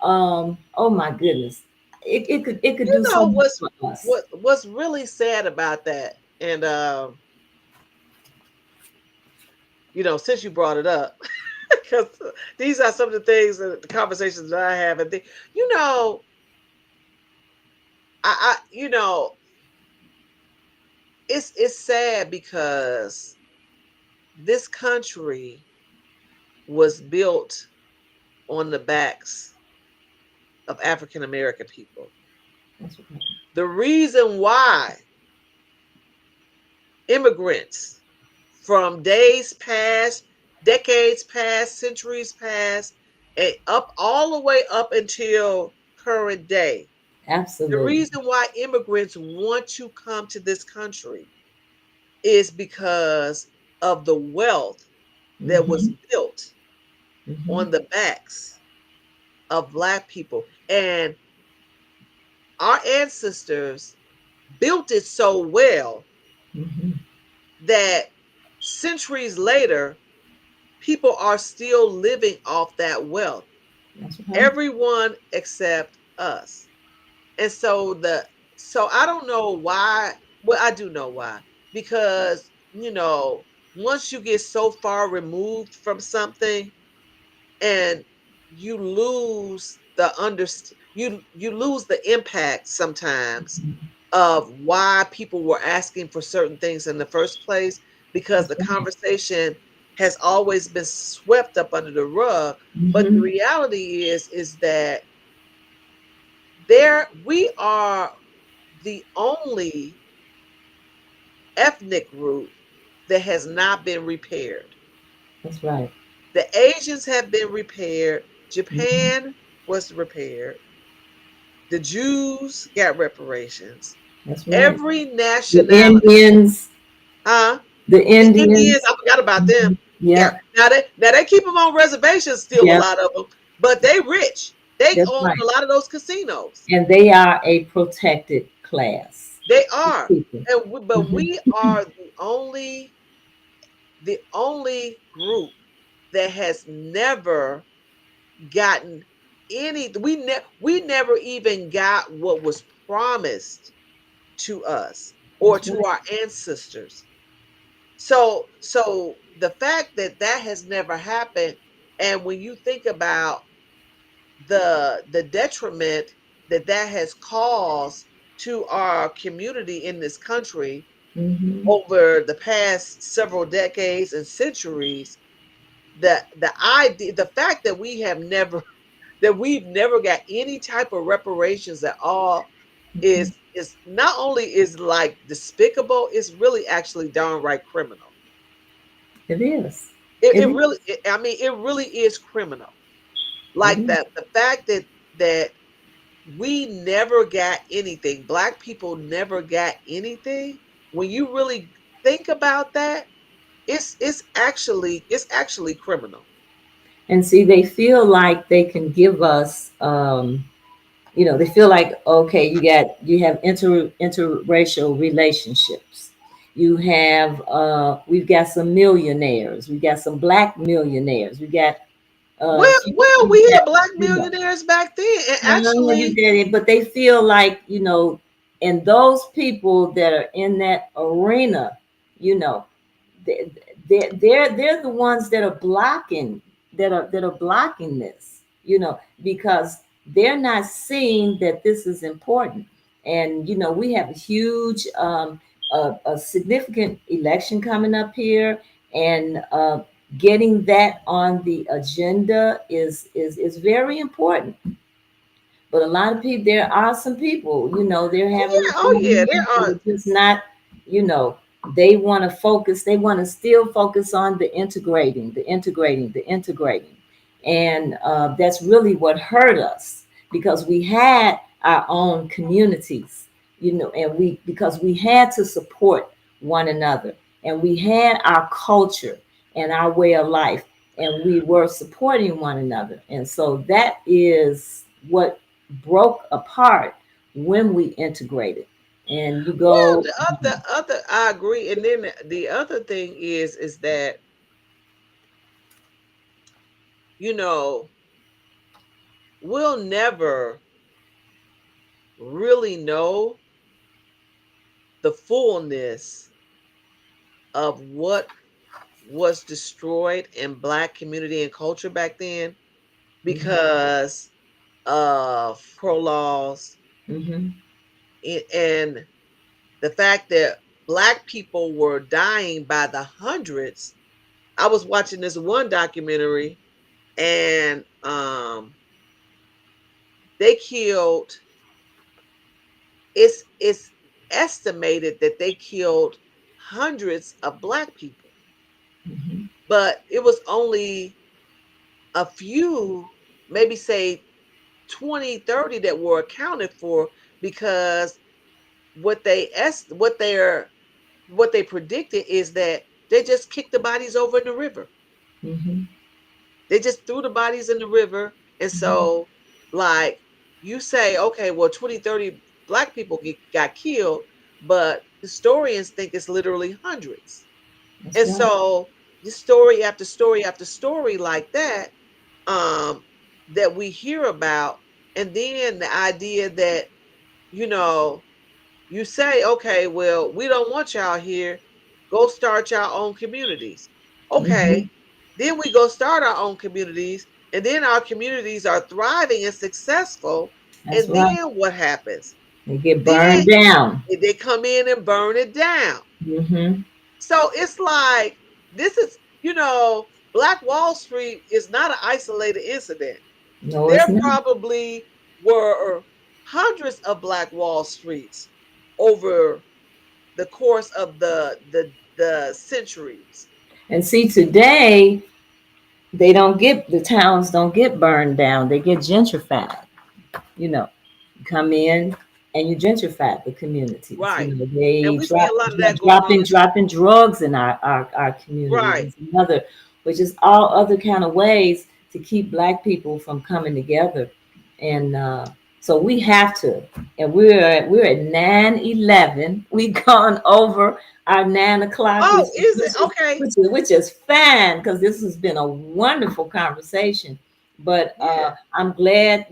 Oh my goodness, it could You do so know much what's for us. what's really sad about that, and since you brought it up, because these are some of the things and the conversations that I have, and you know, I it's sad because this country was built on the backs of African American people. That's right. The reason why immigrants from days past, decades past, centuries past, and up all the way up until current day. The Absolutely. reason why immigrants want to come to this country is because of the wealth that was Mm-hmm. built Mm-hmm. on the backs of Black people. And our ancestors built it so well Mm-hmm. that centuries later, people are still living off that wealth. That's right. Everyone except us. And so I don't know why. Well, I do know why. Because, once you get so far removed from something, and you lose you lose the impact sometimes of why people were asking for certain things in the first place, because That's the right. conversation has always been swept up under the rug. But the Hmm. reality is that there we are the only ethnic group that has not been repaired. That's right. The Asians have been repaired. Mhm. Japan was repaired. The Jews got reparations. That's right. Every The nationality, Indians, huh? the The Indians, Indians. I forgot about them. Mhm. Yeah, Yep. now they keep them on reservations still, a Yep. lot of them, but they rich. They That's own right. a lot of those casinos. And they are a protected class. They These are, people. but Hmm. we are the only group that has never gotten any. We never even got what was promised to us or That's to right. our ancestors. So the fact that that has never happened, and when you think about the detriment that that has caused to our community in this country Hmm. over the past several decades and centuries, the fact that we've never got any type of reparations at all Hmm. is not only is like despicable, it's really actually downright criminal. It is. It, It it is. really, I mean, it really is criminal. It Like is. that, the fact that we never got anything, Black people never got anything. When you really think about that, it's actually criminal. And see, they feel like they can give us, they feel like, okay, you have interracial relationships. We've got some millionaires. We've got some black millionaires. We got a few Well, people we that, had Black you know. millionaires back then, and You actually, did it, but they feel like, and those people that are in that arena, you know, they- they're the ones that are blocking, that are blocking this, because they're not seeing that this is important. And we have a huge, a significant election coming up here, and getting that on the agenda is very important. But a lot of people, there are some people, they're having yeah, this oh yeah, moment there that are. are just not, you know, they want to focus, they want to still focus on the integrating. And that's really what hurt us, because we had our own communities, and because we had to support one another, and we had our culture and our way of life, and we were supporting one another. And so that is what broke apart when we integrated. And you Well, go. the other, I agree. And then the other thing is that, you know, we'll never really know the fullness of what was destroyed in Black community and culture back then Hmm. because of pro laws, Hmm. and the fact that Black people were dying by the hundreds. I was watching this one documentary, and they killed it's estimated that they killed hundreds of Black people, Hmm. but it was only a few, maybe say 20, 30, that were accounted for, because what they predicted is that they just kicked the bodies over in the river. Hmm. They just threw the bodies in the river. And so, like, you say, okay, well, 20, 30 Black people got killed, but historians think it's literally hundreds. That's And right. so, this story after story after story like that, um, we hear about, and then the idea that, you know, You say, okay, well, we don't want y'all here. Go start your own communities. Hmm. Okay. Then we go start our own communities, and then our communities are thriving and successful. That's And right. then what happens? They get Then burned down. they come in and burn it down. Hmm. So it's like, this is, Black Wall Street is not an isolated incident. No, it's There not. probably were hundreds of Black Wall Streets over the course of the centuries. And see, today the towns don't get burned down. They get gentrified. You know, come in and you gentrify the communities. Right. And They we see a lot of that going on. dropping drugs in our communities. Right. It's another, which is all other kind of ways to keep black people from coming together. And so we have to, and we're at 9:11. We've gone over our 9 o'clock, Oh, is it? Okay. which is fine because this has been a wonderful conversation. But Yeah. I'm glad,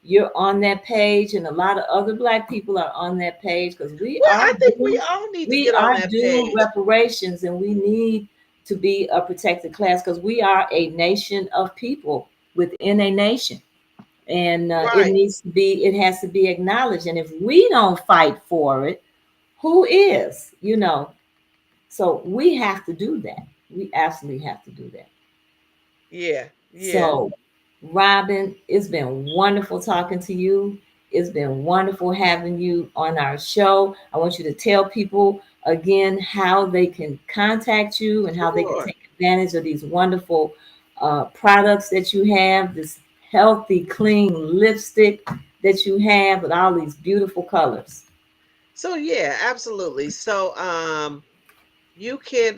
you're on that page, and a lot of other black people are on that page because Well, I think we all need to we get on are that due page. reparations, and we need to be a protected class because we are a nation of people within a nation, and Right. it has to be acknowledged. And if we don't fight for it, who is? So we have to do that. We absolutely have to do that. Yeah. Yeah. So, Robin, it's been wonderful talking to you. It's been wonderful having you on our show. I want you to tell people again how they can contact you and how they can Sure. take advantage of these wonderful products that you have, this healthy, clean lipstick that you have with all these beautiful colors. So yeah, absolutely. So you can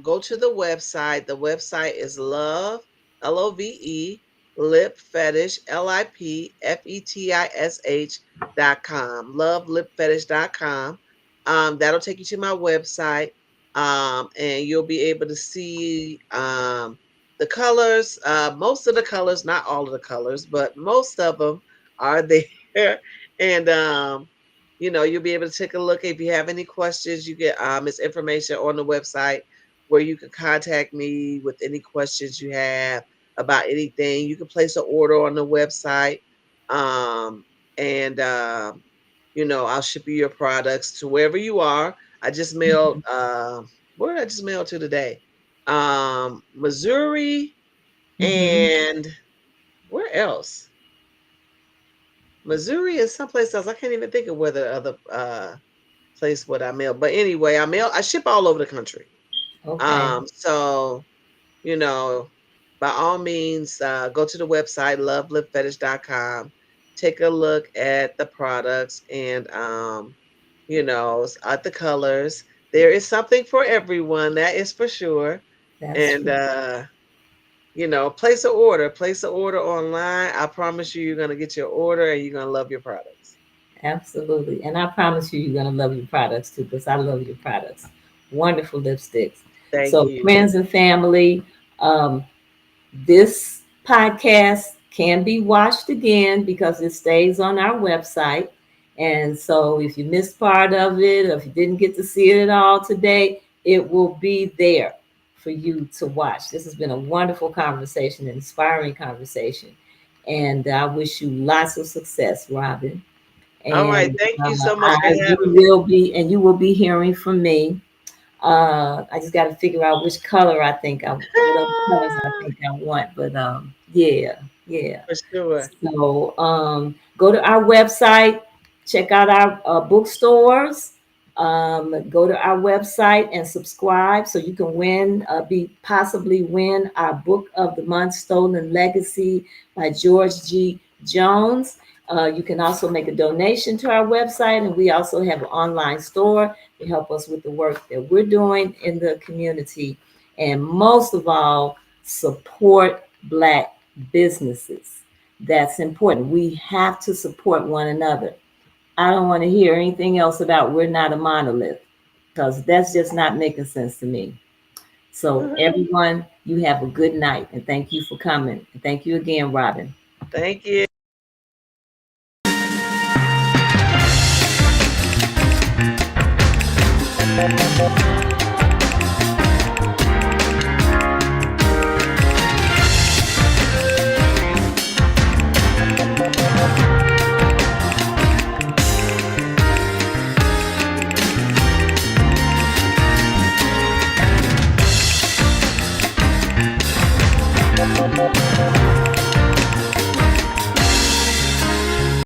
go to the website. The website is Love, Love, Lip Fetish, LIPFETISH.com. Lovelipfetish.com. That'll take you to my website. And you'll be able to see the colors. Most of the colors, not all of the colors, but most of them are there. And you'll be able to take a look. If you have any questions, you get it's information on the website where you can contact me with any questions you have about anything. You can place an order on the website. And I'll ship you your products to wherever you are. I just mailed where did I just mail to today? Missouri, Hmm. and where else? Missouri and someplace else. I can't even think of where the other place what I mail. But anyway, I ship all over the country. Okay, So, you know, by all means, go to the website, lovelipfetish.com, take a look at the products and at the colors. There is something for everyone, that is for sure. that's And true. place an order. Place an order online. I promise you, you're gonna get your order and you're gonna love your products. Absolutely. And I promise you, you're going to love your products too, because I love your products. Wonderful lipsticks. Thank So, you. friends and family, um, this podcast can be watched again because it stays on our website. And so, if you missed part of it, or if you didn't get to see it at all today, it will be there for you to watch. This has been a wonderful conversation, an inspiring conversation. And I wish you lots of success, Robin. All right. And Thank you so much for having me. you will be hearing from me. I just got to figure out which color what other colors I think I want. But yeah, yeah. For sure. So go to our website, check out our bookstores. Go to our website and subscribe so you can possibly win our book of the month, Stolen Legacy by George G. Jones. You can also make a donation to our website, and we also have an online store to help us with the work that we're doing in the community. And most of all, support Black businesses. That's important. We have to support one another. I don't want to hear anything else about we're not a monolith because that's just not making sense to me. So, Mhm. everyone, you have a good night and thank you for coming. And thank you again, Robin. Thank you.